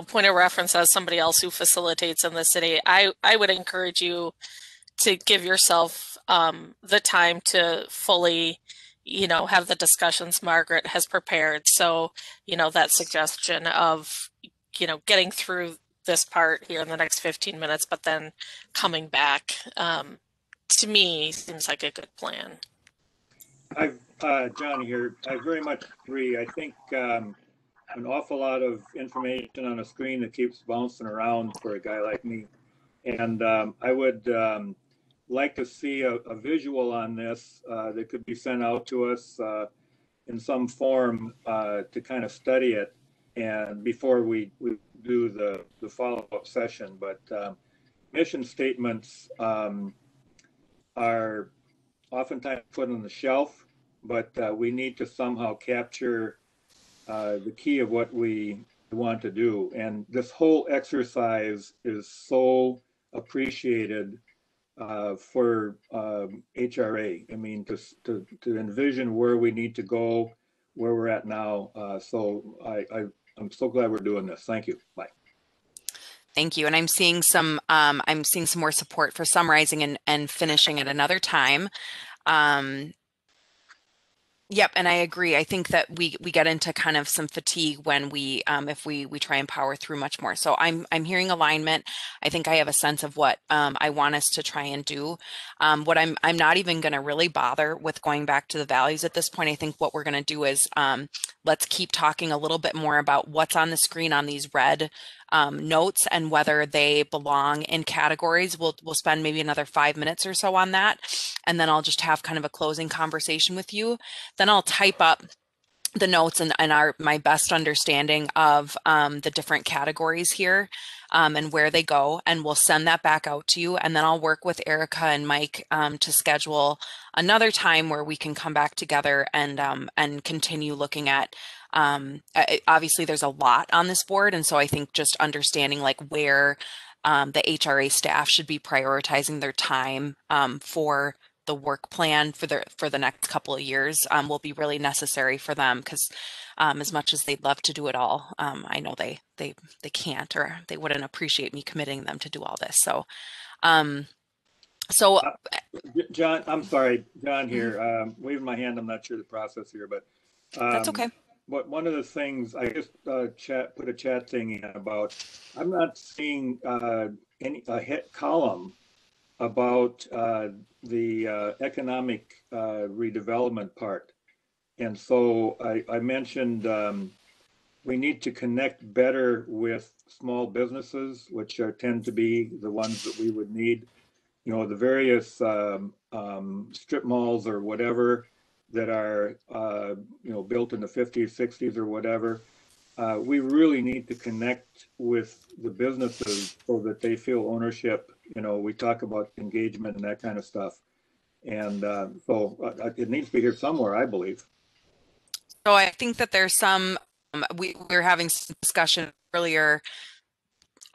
point of reference as somebody else who facilitates in the city, I would encourage you to give yourself the time to fully, have the discussions Margaret has prepared. So, that suggestion of, getting through this part here in the next 15 minutes, but then coming back, to me, seems like a good plan. Johnny here. I very much agree. I think an awful lot of information on a screen that keeps bouncing around for a guy like me. And I would like to see a visual on this that could be sent out to us in some form to kind of study it, and before we do the follow-up session. But mission statements are oftentimes put on the shelf, but we need to somehow capture the key of what we want to do. And this whole exercise is so appreciated for HRA. I mean, to envision where we need to go, where we're at now. So I'm so glad we're doing this. Thank you. Bye. Thank you. And I'm seeing some more support for summarizing and finishing at another time. Yep, and I agree. I think that we get into kind of some fatigue when we if we try and power through much more. So I'm hearing alignment. I think I have a sense of what I want us to try and do. What I'm not even going to really bother with going back to the values at this point. I think what we're going to do is let's keep talking a little bit more about what's on the screen on these red notes and whether they belong in categories. We'll spend maybe another 5 minutes or so on that, and then I'll just have kind of a closing conversation with you. Then I'll type up the notes and my best understanding of the different categories here and where they go, and we'll send that back out to you. And then I'll work with Erica and Mike to schedule another time where we can come back together and continue looking at. Obviously, there's a lot on this board, and so I think just understanding like where the HRA staff should be prioritizing their time for the work plan for the next couple of years will be really necessary for them, because as much as they'd love to do it all, I know they can't, or they wouldn't appreciate me committing them to do all this. So John, I'm sorry, John here, waving my hand. I'm not sure the process here, but that's okay. But one of the things I just put a chat thing in about, I'm not seeing a hit column about the economic redevelopment part. And so I mentioned we need to connect better with small businesses, which tend to be the ones that we would need. You know, the various strip malls or whatever that are, you know, built in the 50s, 60s or whatever. We really need to connect with the businesses so that they feel ownership. You know, we talk about engagement and that kind of stuff. And so it needs to be here somewhere, I believe. So I think that there's some, we were having some discussion earlier.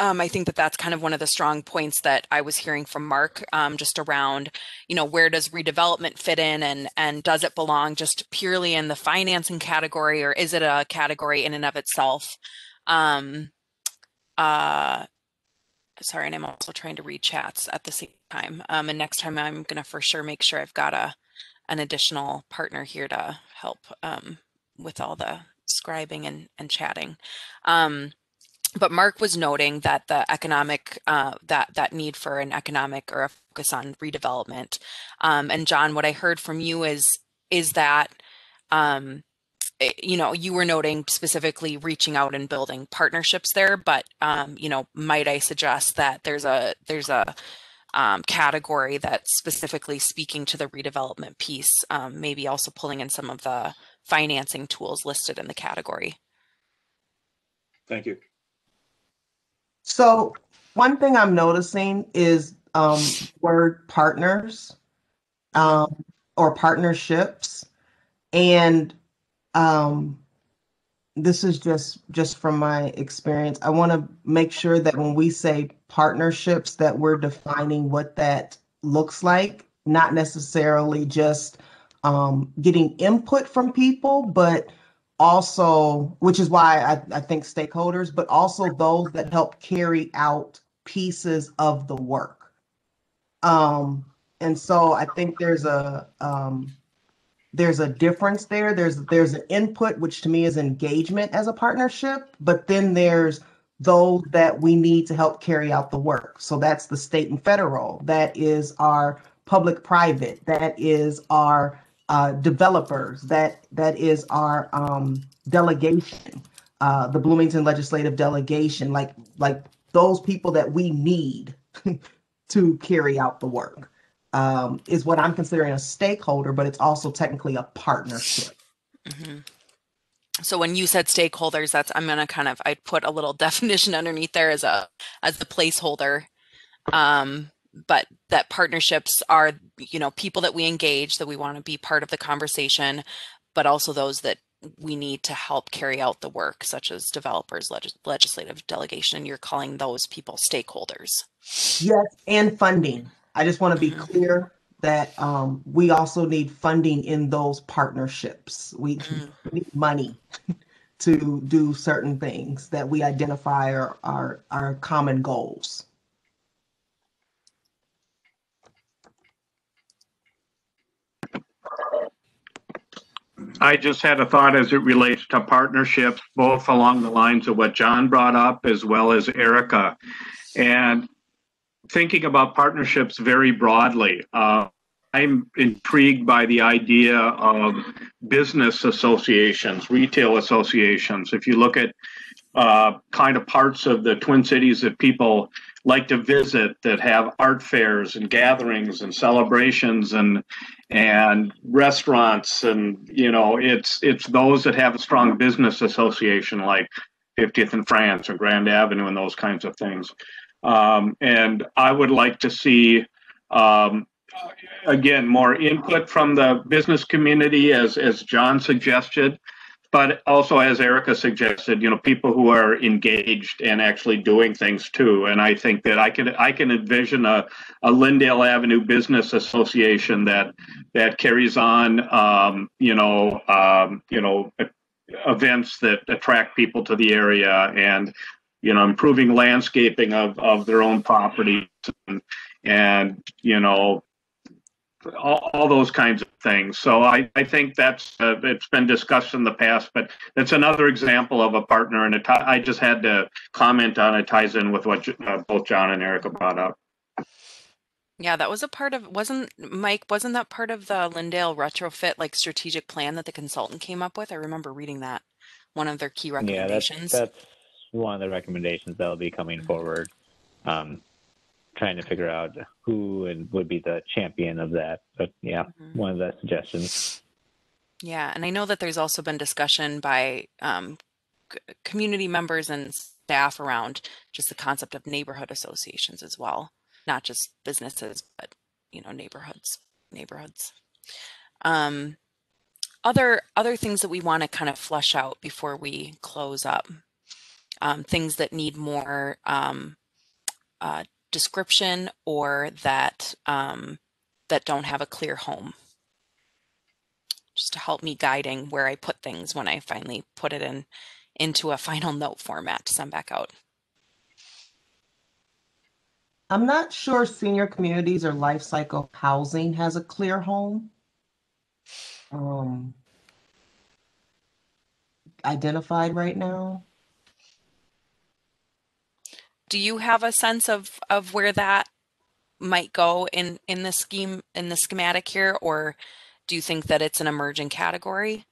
I think that that's kind of one of the strong points that I was hearing from Mark, just around, you know, where does redevelopment fit in, and does it belong just purely in the financing category, or is it a category in and of itself? Sorry, and I'm also trying to read chats at the same time. And next time I'm going to for sure make sure I've got an additional partner here to help with all the scribing and chatting. But Mark was noting that the economic, that need for an economic or a focus on redevelopment. And John, what I heard from you is that, you know, you were noting specifically reaching out and building partnerships there, but, you know, might I suggest that there's a category that's specifically speaking to the redevelopment piece, maybe also pulling in some of the financing tools listed in the category. Thank you. So one thing I'm noticing is word partners or partnerships. And this is just from my experience. I want to make sure that when we say partnerships, that we're defining what that looks like, not necessarily just getting input from people, but also, which is why I think stakeholders, but also those that help carry out pieces of the work. And so I think there's a difference there. There's an input, which to me is engagement as a partnership, but then there's those that we need to help carry out the work. So that's the state and federal. That is our public-private. That is our developers. That is our delegation, the Bloomington legislative delegation, like those people that we need to carry out the work. Is what I'm considering a stakeholder, but it's also technically a partnership. Mm-hmm. So when you said stakeholders, that's, I'm going to I'd put a little definition underneath there as the placeholder. But that partnerships are, you know, people that we engage, that we want to be part of the conversation, but also those that we need to help carry out the work, such as developers, legislative delegation, and you're calling those people stakeholders. Yes, and funding. I just want to be clear that we also need funding in those partnerships. We need money to do certain things that we identify are our common goals. I just had a thought as it relates to partnerships, both along the lines of what John brought up as well as Erica. And thinking about partnerships very broadly, I'm intrigued by the idea of business associations, retail associations. If you look at kind of parts of the Twin Cities that people like to visit that have art fairs and gatherings and celebrations and restaurants, and it's those that have a strong business association like 50th and France or Grand Avenue and those kinds of things. And I would like to see again more input from the business community as John suggested, but also as Erica suggested, people who are engaged and actually doing things too. And I think that I can envision a Lyndale Avenue Business Association that carries on events that attract people to the area, and improving landscaping of their own properties, and all those kinds of things. So I think that's it's been discussed in the past, but it's another example of a partner, and I just had to comment on it. Ties in with what both John and Erica brought up. Yeah, that was a part of, wasn't that part of the Lyndale retrofit strategic plan that the consultant came up with? I remember reading that, one of their key recommendations. Yeah, that's one of the recommendations that will be coming forward. Trying to figure out who would be the champion of that. But yeah, one of the suggestions. Yeah, and I know that there's also been discussion by community members and staff around just the concept of neighborhood associations as well, not just businesses, but neighborhoods. Other things that we want to kind of flesh out before we close up, things that need more description, or that don't have a clear home, just to help me guiding where I put things when I finally put it into a final note format to send back out. I'm not sure senior communities or life cycle housing has a clear home identified right now. Do you have a sense of where that might go in the schematic here, or do you think that it's an emerging category?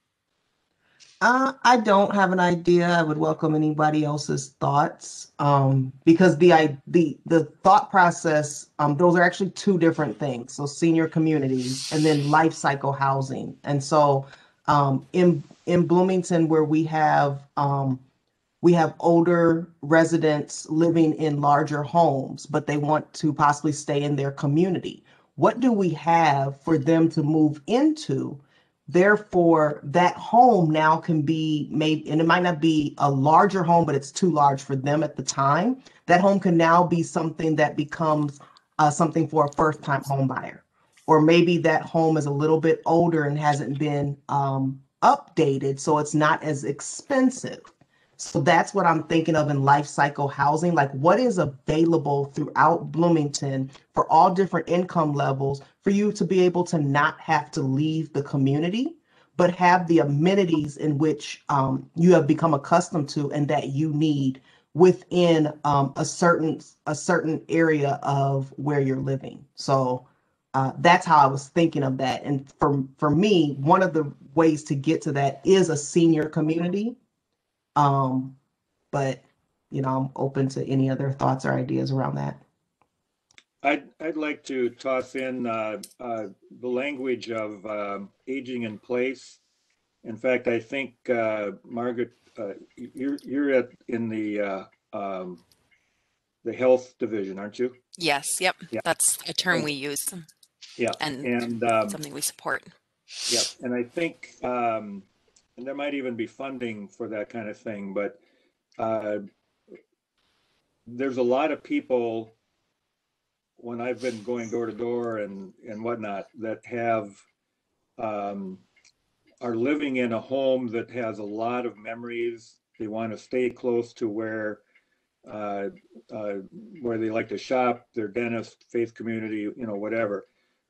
I don't have an idea. I would welcome anybody else's thoughts, because the thought process, those are actually two different things. So senior communities and then life cycle housing. And so in Bloomington, where we have older residents living in larger homes, but they want to possibly stay in their community. What do we have for them to move into? Therefore, that home now can be made, and it might not be a larger home, but it's too large for them at the time. That home can now be something that becomes something for a first-time home buyer. Or maybe that home is a little bit older and hasn't been updated, so it's not as expensive. So that's what I'm thinking of in life cycle housing, like what is available throughout Bloomington for all different income levels for you to be able to not have to leave the community, but have the amenities in which you have become accustomed to and that you need within a certain area of where you're living. So that's how I was thinking of that. And for me, one of the ways to get to that is a senior community. But I'm open to any other thoughts or ideas around that. I'd like to toss in the language of aging in place. In fact, I think Margaret, you're in the health division, aren't you? Yes. Yep. Yeah. That's a term we use. Yeah. And something we support. Yeah. And I think, and there might even be funding for that kind of thing, but there's a lot of people, when I've been going door to door and whatnot, that are living in a home that has a lot of memories. They want to stay close to where they like to shop, their dentist, faith community, whatever.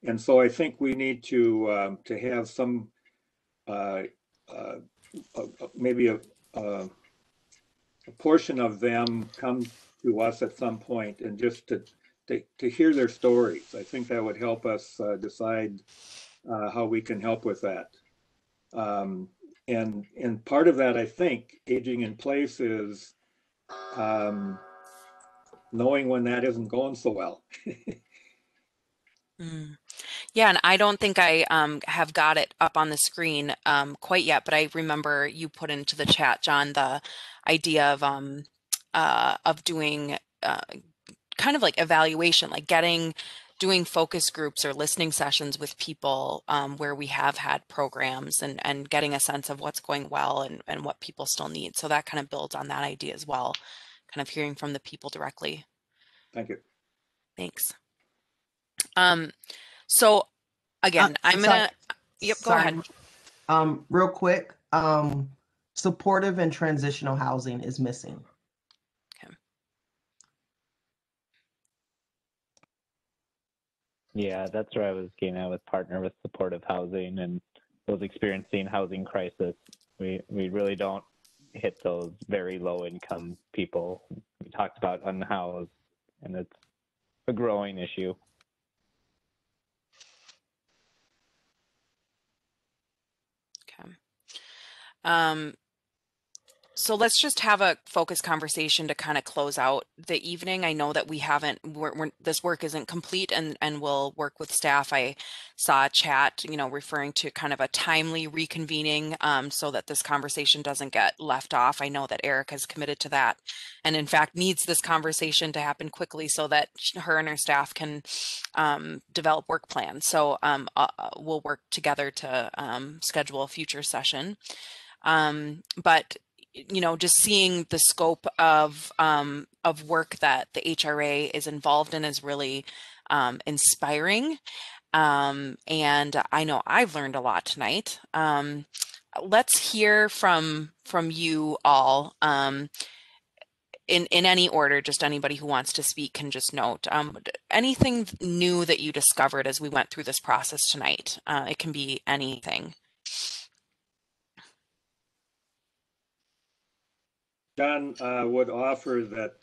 And so I think we need to have some maybe a portion of them come to us at some point and just to hear their stories. I think that would help us decide how we can help with that. And part of that, I think, aging in place is knowing when that isn't going so well. Yeah, and I don't think I have got it up on the screen quite yet, but I remember you put into the chat, John, the idea of doing kind of like evaluation, like doing focus groups or listening sessions with people where we have had programs and getting a sense of what's going well and what people still need. So that kind of builds on that idea as well, kind of hearing from the people directly. Thank you. Thanks. So again, I'm gonna, yep, go ahead. Real quick, supportive and transitional housing is missing. Okay. Yeah, that's where I was getting at with partner with supportive housing and those experiencing housing crisis. We really don't hit those very low income people. We talked about unhoused, and it's a growing issue. Okay. So let's just have a focused conversation to kind of close out the evening. I know that we haven't, this work isn't complete and we'll work with staff. I saw a chat, referring to kind of a timely reconvening so that this conversation doesn't get left off. I know that Erica's committed to that and in fact needs this conversation to happen quickly so that her and her staff can develop work plans. So we'll work together to schedule a future session. But just seeing the scope of work that the HRA is involved in is really inspiring. And I know I've learned a lot tonight. Let's hear from you all in any order. Just anybody who wants to speak can just note anything new that you discovered as we went through this process tonight. It can be anything. John would offer that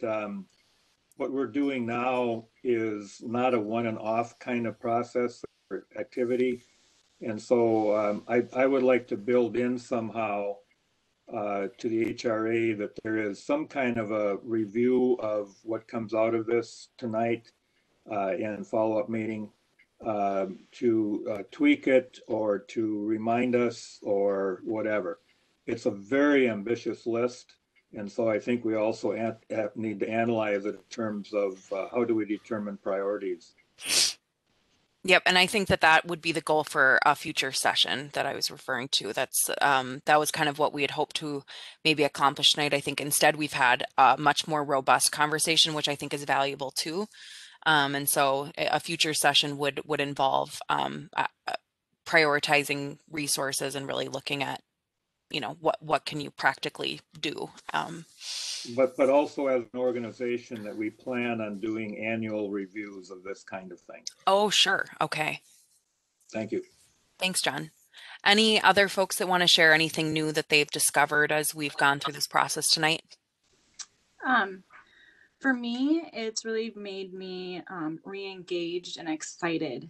what we're doing now is not a one and off kind of process or activity. And so I would like to build in somehow to the HRA that there is some kind of a review of what comes out of this tonight and follow-up meeting to tweak it or to remind us or whatever. It's a very ambitious list. And so I think we also need to analyze it in terms of how do we determine priorities. Yep, and I think that would be the goal for a future session that I was referring to. That's that was kind of what we had hoped to maybe accomplish tonight. I think instead we've had a much more robust conversation, which I think is valuable too. And so a future session would involve prioritizing resources and really looking at what can you practically do. But also as an organization that we plan on doing annual reviews of this kind of thing. Oh, sure. Okay. Thank you. Thanks, John. Any other folks that want to share anything new that they've discovered as we've gone through this process tonight? For me, it's really made me re-engaged and excited.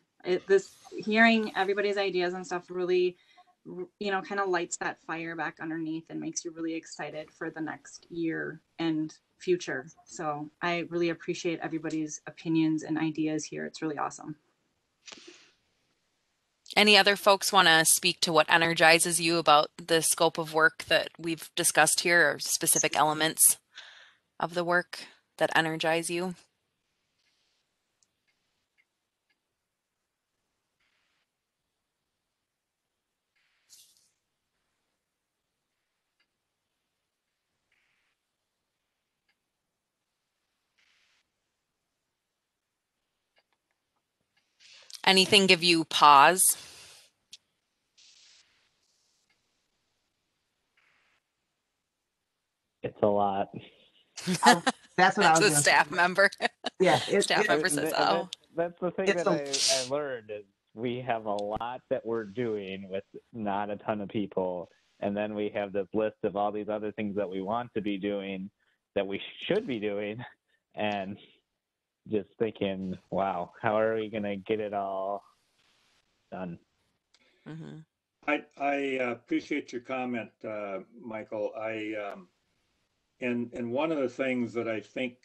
Hearing everybody's ideas and stuff really kind of lights that fire back underneath and makes you really excited for the next year and future. So I really appreciate everybody's opinions and ideas here. It's really awesome. Any other folks want to speak to what energizes you about the scope of work that we've discussed here, or specific elements of the work that energize you? Anything give you pause? It's a lot. That's what I was a staff member. Yeah, staff member says, "Oh." That's the thing that I learned is we have a lot that we're doing with not a ton of people. And then we have this list of all these other things that we want to be doing, that we should be doing. And just thinking, wow, how are we going to get it all done? Mm-hmm. I appreciate your comment, Michael. And one of the things that I think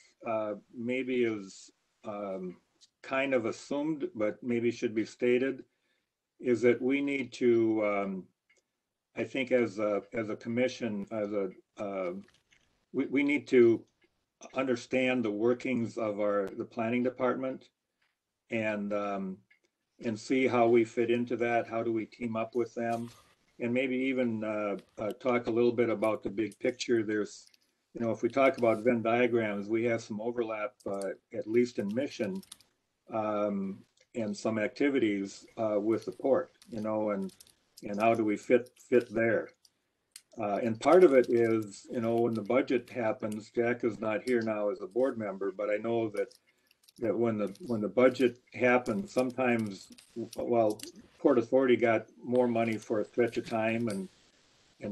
maybe is kind of assumed, but maybe should be stated, is that we need to, I think, as a commission, we need to understand the workings of the planning department, and see how we fit into that. How do we team up with them? And maybe even talk a little bit about the big picture. There's, if we talk about Venn diagrams, we have some overlap, at least in mission, and some activities with the port, and how do we fit there? And part of it is, when the budget happens, Jack is not here now as a board member, but I know that when the budget happens, sometimes, well, Port Authority got more money for a stretch of time, and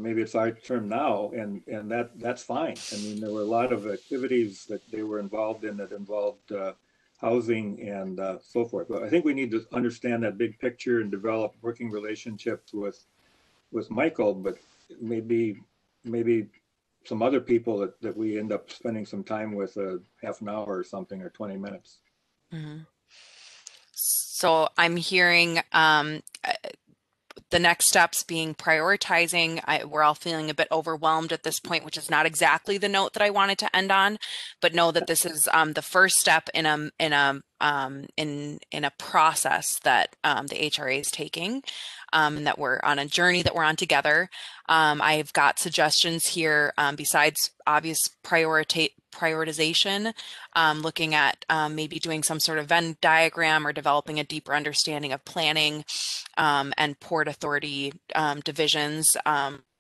maybe it's our turn now, and that's fine. I mean, there were a lot of activities that they were involved in that involved housing and so forth. But I think we need to understand that big picture and develop working relationships with Michael, but maybe some other people that we end up spending some time with, half an hour or something, or 20 minutes. Mm-hmm. So I'm hearing the next steps being prioritizing. We're all feeling a bit overwhelmed at this point, which is not exactly the note that I wanted to end on, but know that this is the first step in a process that the HRA is taking, and that we're on a journey that we're on together. I've got suggestions here, besides obvious prioritization, looking at maybe doing some sort of Venn diagram or developing a deeper understanding of planning and Port Authority divisions,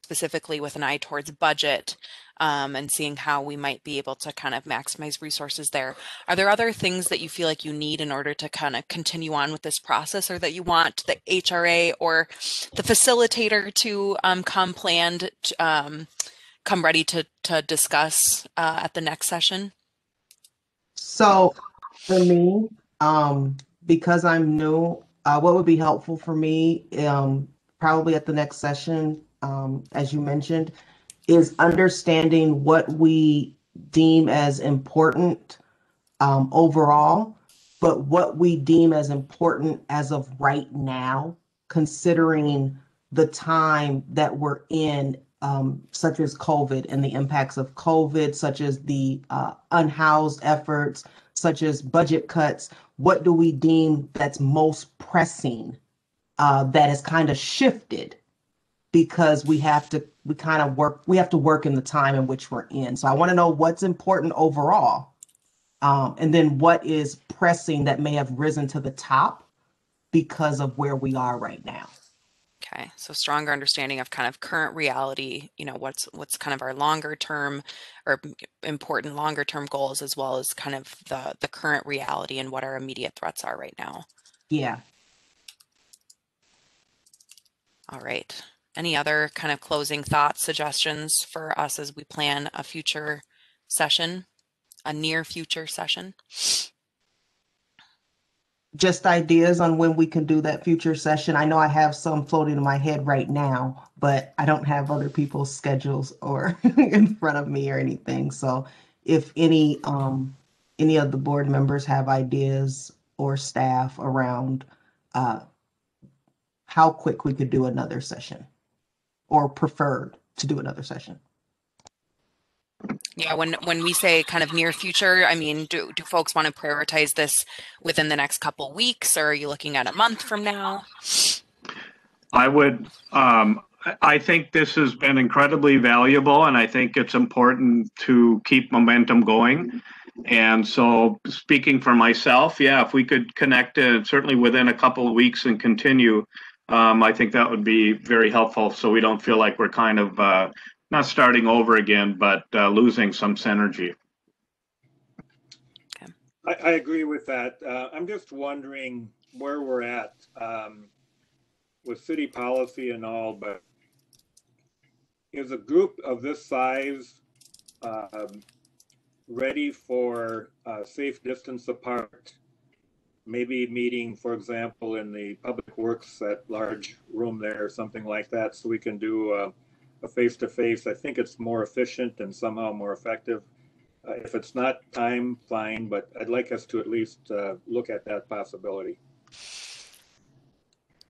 specifically with an eye towards budget, and seeing how we might be able to kind of maximize resources there. Are there other things that you feel like you need in order to kind of continue on with this process, or that you want the HRA or the facilitator to come planned, come ready to discuss at the next session? So for me, because I'm new, what would be helpful for me, probably at the next session, as you mentioned, is understanding what we deem as important overall, but what we deem as important as of right now, considering the time that we're in, such as COVID and the impacts of COVID, such as the unhoused efforts, such as budget cuts. What do we deem that's most pressing that has kind of shifted? Because we have to work in the time in which we're in. So I want to know what's important overall, and then what is pressing that may have risen to the top because of where we are right now. Okay, so stronger understanding of kind of current reality, what's kind of our longer term or important longer term goals, as well as kind of the current reality and what our immediate threats are right now. Yeah. All right. Any other kind of closing thoughts, suggestions for us as we plan a future session, a near future session? Just ideas on when we can do that future session. I know I have some floating in my head right now, but I don't have other people's schedules or in front of me or anything. So if any of the board members have ideas or staff around how quick we could do another session, or preferred to do another session. Yeah, when we say kind of near future, I mean, do folks want to prioritize this within the next couple weeks, or are you looking at a month from now? I would, I think this has been incredibly valuable, and I think it's important to keep momentum going. And so, speaking for myself, yeah, if we could connect certainly within a couple of weeks and continue, I think that would be very helpful, so we don't feel like we're kind of not starting over again, but losing some synergy. Okay. I agree with that. I'm just wondering, where we're at with city policy and all, but is a group of this size ready for safe distance apart? Maybe meeting, for example, in the public works, that large room there or something like that, so we can do a face-to-face. I think it's more efficient and somehow more effective. If it's not time, fine, but I'd like us to at least look at that possibility.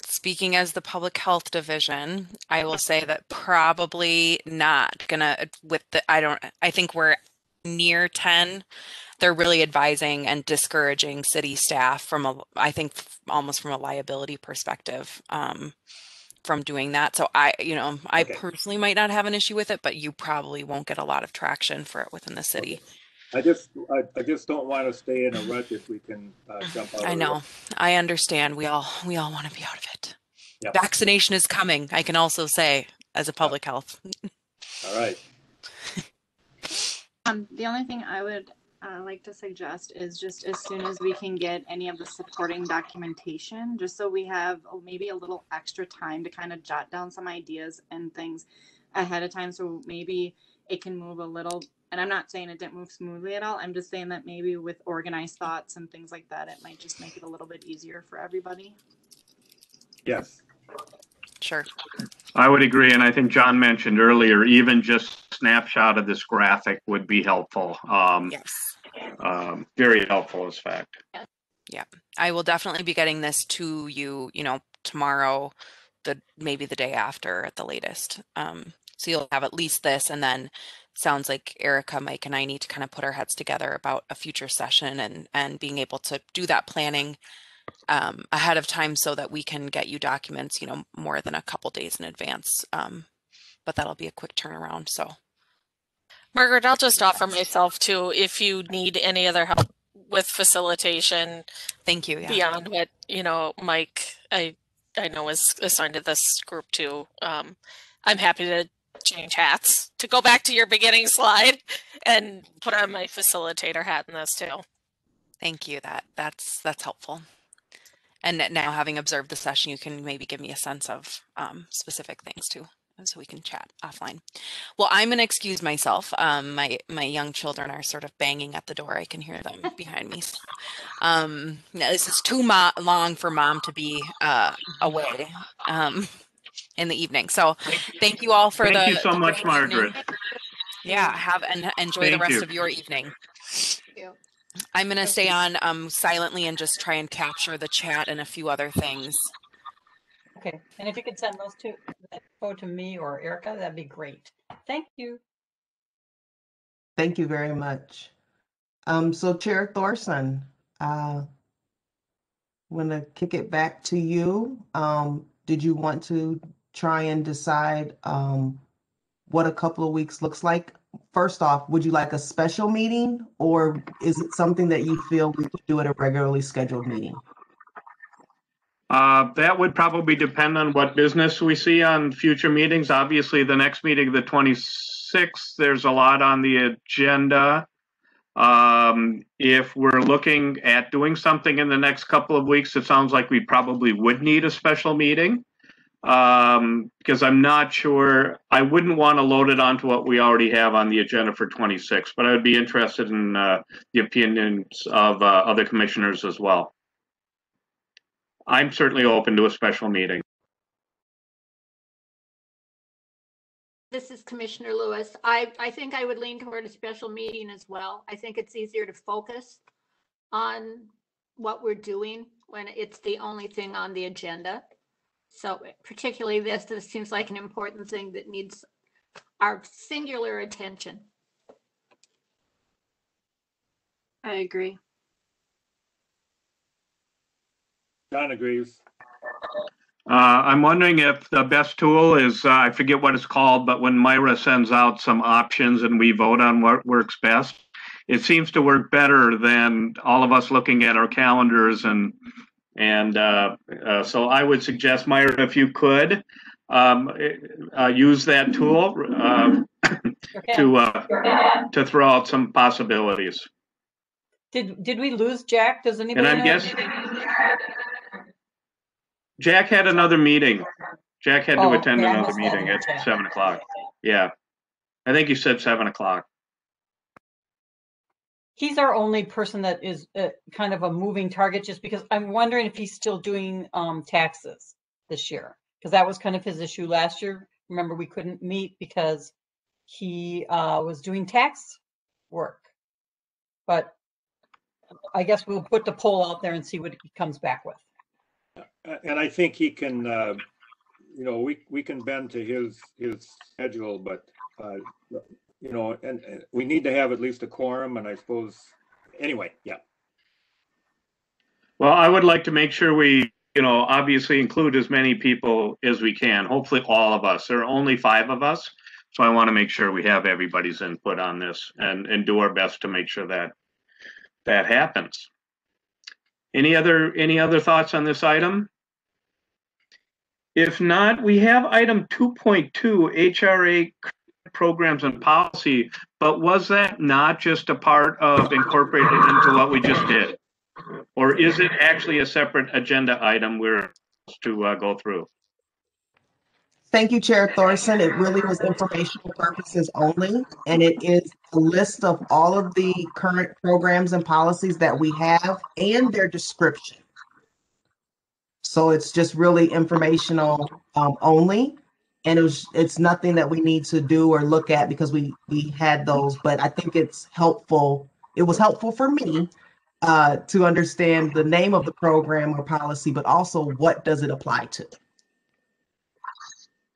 Speaking as the public health division, I will say that probably not gonna I think we're near 10. They're really advising and discouraging city staff I think almost from a liability perspective, from doing that. So I Okay. personally might not have an issue with it, but you probably won't get a lot of traction for it within the city. Okay. I just don't want to stay in a rut if we can jump out. I know. I understand. We all want to be out of it. Yep. Vaccination is coming, I can also say, as a public health. All right. The only thing I would like to suggest is just as soon as we can get any of the supporting documentation, just so we have maybe a little extra time to kind of jot down some ideas and things ahead of time. So maybe it can move a little, and I'm not saying it didn't move smoothly at all. I'm just saying that maybe with organized thoughts and things like that, it might just make it a little bit easier for everybody. Yes. Sure. I would agree, and I think John mentioned earlier, even just a snapshot of this graphic would be helpful. Yes. Very helpful, in fact. Yeah, I will definitely be getting this to you, tomorrow, maybe the day after at the latest. So you'll have at least this, and then sounds like Erica, Mike, and I need to kind of put our heads together about a future session and being able to do that planning ahead of time so that we can get you documents, more than a couple days in advance. But that'll be a quick turnaround. So, Margaret, I'll just offer myself too, if you need any other help with facilitation. Thank you. Yeah. Beyond what, Mike, I know is assigned to this group too. I'm happy to change hats, to go back to your beginning slide and put on my facilitator hat in this too. Thank you. That's helpful. And now, having observed the session, you can maybe give me a sense of specific things too, so we can chat offline. Well, I'm going to excuse myself. My young children are sort of banging at the door. I can hear them behind me. So, this is too long for Mom to be away in the evening. So, thank you all for Thank you so much, Margaret. Yeah, enjoy the rest of your evening. Thank you. I'm going to stay on silently and just try and capture the chat and a few other things. Okay, and if you could send those to me or Erica, that'd be great. Thank you. Thank you very much. So Chair Thorson, I'm going to kick it back to you. Did you want to try and decide what a couple of weeks looks like? First off, would you like a special meeting, or is it something that you feel we could do at a regularly scheduled meeting? That would probably depend on what business we see on future meetings. Obviously, the next meeting, the 26th, there's a lot on the agenda. If we're looking at doing something in the next couple of weeks, it sounds like we probably would need a special meeting. Because I'm not sure, I wouldn't want to load it onto what we already have on the agenda for 26, but I would be interested in the opinions of other commissioners as well. I'm certainly open to a special meeting. This is Commissioner Lewis. I think I would lean toward a special meeting as well. I think it's easier to focus on what we're doing when it's the only thing on the agenda. So particularly this seems like an important thing that needs our singular attention. I agree. John agrees. I'm wondering if the best tool is, I forget what it's called, but when Myra sends out some options and we vote on what works best, it seems to work better than all of us looking at our calendars and so I would suggest, Myra, if you could use that tool to throw out some possibilities. Did we lose Jack? Does anybody And I'm know? guessing Jack had another meeting. Jack had to Oh, attend okay, I another missed that meeting one, at Jack. 7 o'clock. Yeah. I think you said 7 o'clock. He's our only person that is kind of a moving target, just because I'm wondering if he's still doing taxes this year, because that was kind of his issue last year. Remember, we couldn't meet because he was doing tax work. But I guess we'll put the poll out there and see what he comes back with. And I think he can, you know, we can bend to his schedule, but you know, and we need to have at least a quorum, and I suppose, anyway, yeah. Well, I would like to make sure we, you know, obviously include as many people as we can, hopefully all of us. There are only 5 of us, so I want to make sure we have everybody's input on this and do our best to make sure that that happens. Any other thoughts on this item? If not, we have item 2.2, HRA Programs and Policy, but was that not just a part of incorporated into what we just did? Or is it actually a separate agenda item we're supposed to go through? Thank you, Chair Thorson. It really was informational purposes only, and it is a list of all of the current programs and policies that we have and their description. So it's just really informational only, and it's nothing that we need to do or look at because we had those. But I think it's helpful. It was helpful for me to understand the name of the program or policy, but also what does it apply to.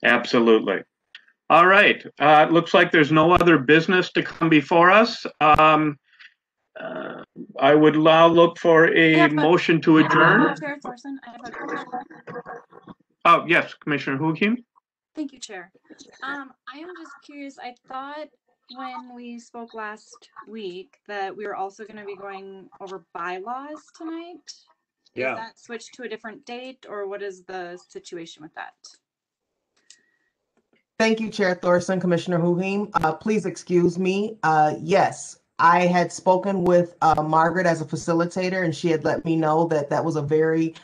Absolutely. All right. Looks like there's no other business to come before us. I would now look for a motion to adjourn. Chair Thorson, I have a question. Oh, yes, Commissioner Hukim. Thank you, Chair. I am just curious. I thought when we spoke last week that we were also going to be going over bylaws tonight. Yeah. Is that switched to a different date, or what is the situation with that? Thank you, Chair Thorson, Commissioner Hukim. Please excuse me. Yes, I had spoken with Margaret as a facilitator, and she had let me know that that was a very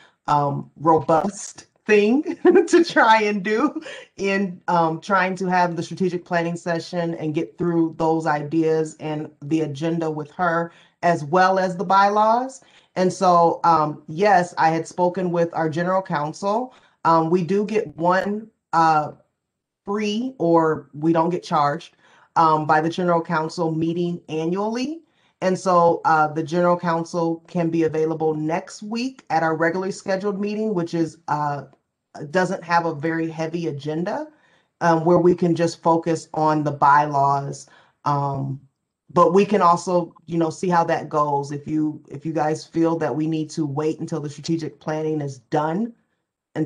robust thing to try and do in trying to have the strategic planning session and get through those ideas and the agenda with her, as well as the bylaws. And so, yes, I had spoken with our general counsel. We do get one free, or we don't get charged by the general counsel meeting annually. And so the general counsel can be available next week at our regularly scheduled meeting, which is doesn't have a very heavy agenda, where we can just focus on the bylaws. But we can also, you know, see how that goes. If you guys feel that we need to wait until the strategic planning is done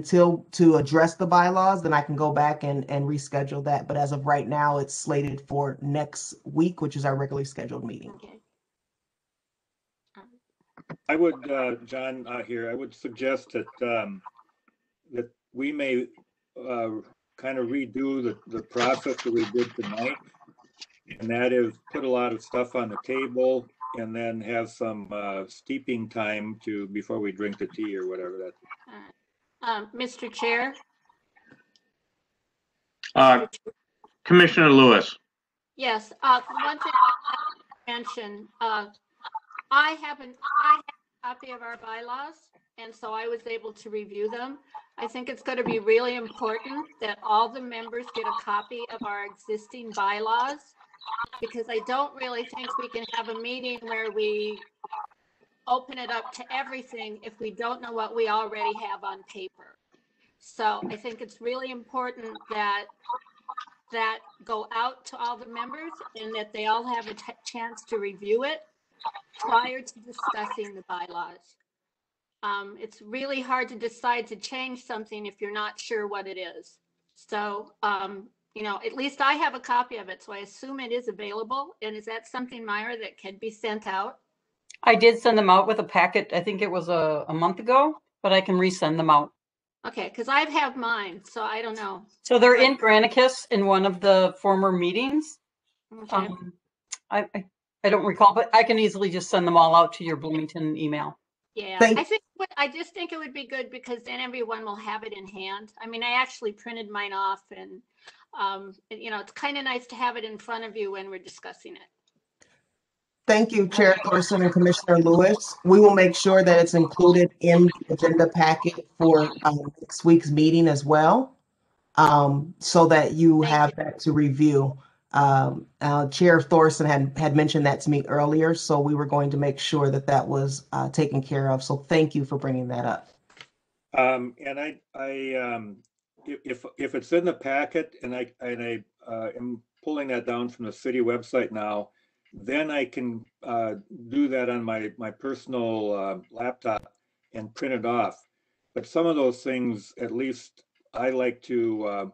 to address the bylaws, then I can go back and reschedule that. But as of right now, it's slated for next week, which is our regularly scheduled meeting. Okay. I would, John, here, I would suggest that that we may kind of redo the process that we did tonight, and that is put a lot of stuff on the table and then have some steeping time before we drink the tea or whatever that. Mr. Chair. Commissioner Lewis. Yes, one thing I mention, I have a copy of our bylaws, and so I was able to review them. I think it's going to be really important that all the members get a copy of our existing bylaws, because I don't really think we can have a meeting where we open it up to everything if we don't know what we already have on paper. So I think it's really important that go out to all the members and that they all have a chance to review it prior to discussing the bylaws. It's really hard to decide to change something if you're not sure what it is. So, you know, at least I have a copy of it, so I assume it is available. And is that something, Myra, that can be sent out? I did send them out with a packet. I think it was a month ago, but I can resend them out. Okay, because I have mine, so I don't know. So they're in Granicus in one of the former meetings. Okay. I don't recall, but I can easily just send them all out to your Bloomington email. Yeah, Thank- I just think it would be good because then everyone will have it in hand. I mean, I actually printed mine off and, you know, it's kind of nice to have it in front of you when we're discussing it. Thank you, Chair Thorson and Commissioner Lewis. We will make sure that it's included in the agenda packet for next week's meeting as well, so that you have that to review. Chair Thorson had mentioned that to me earlier, so we were going to make sure that that was taken care of. So thank you for bringing that up. And if it's in the packet and I am pulling that down from the city website now, then I can do that on my personal laptop and print it off. But some of those things, at least I like to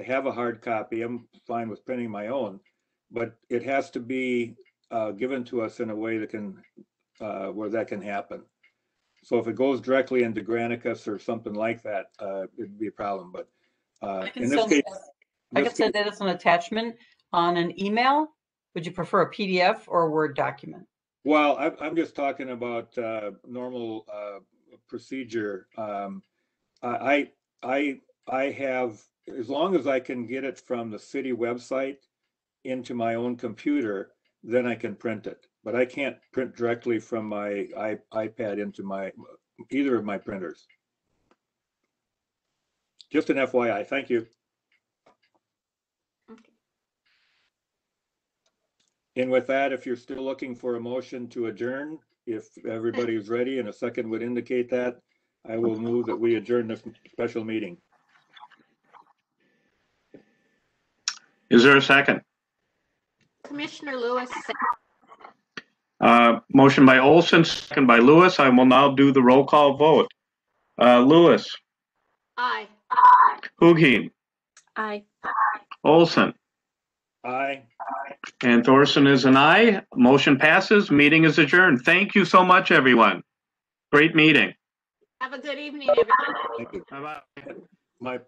have a hard copy. I'm fine with printing my own, but it has to be given to us in a way that can where that can happen. So if it goes directly into Granicus or something like that, it'd be a problem. But in this case, I could send that as an attachment on an email. Would you prefer a PDF or a Word document? Well, I'm just talking about normal procedure. I have, as long as I can get it from the city website into my own computer, then I can print it. But I can't print directly from my iPad into either of my printers. Just an FYI. Thank you. And with that, if you're still looking for a motion to adjourn, if everybody's ready and a second would indicate that, I will move that we adjourn this special meeting. Is there a second? Commissioner Lewis. Motion by Olson, second by Lewis. I will now do the roll call vote. Lewis. Aye. Hugheen. Aye. Olson. Aye. And Thorson is an aye. Motion passes. Meeting is adjourned. Thank you so much, everyone. Great meeting. Have a good evening, everybody. Thank you. Bye-bye. My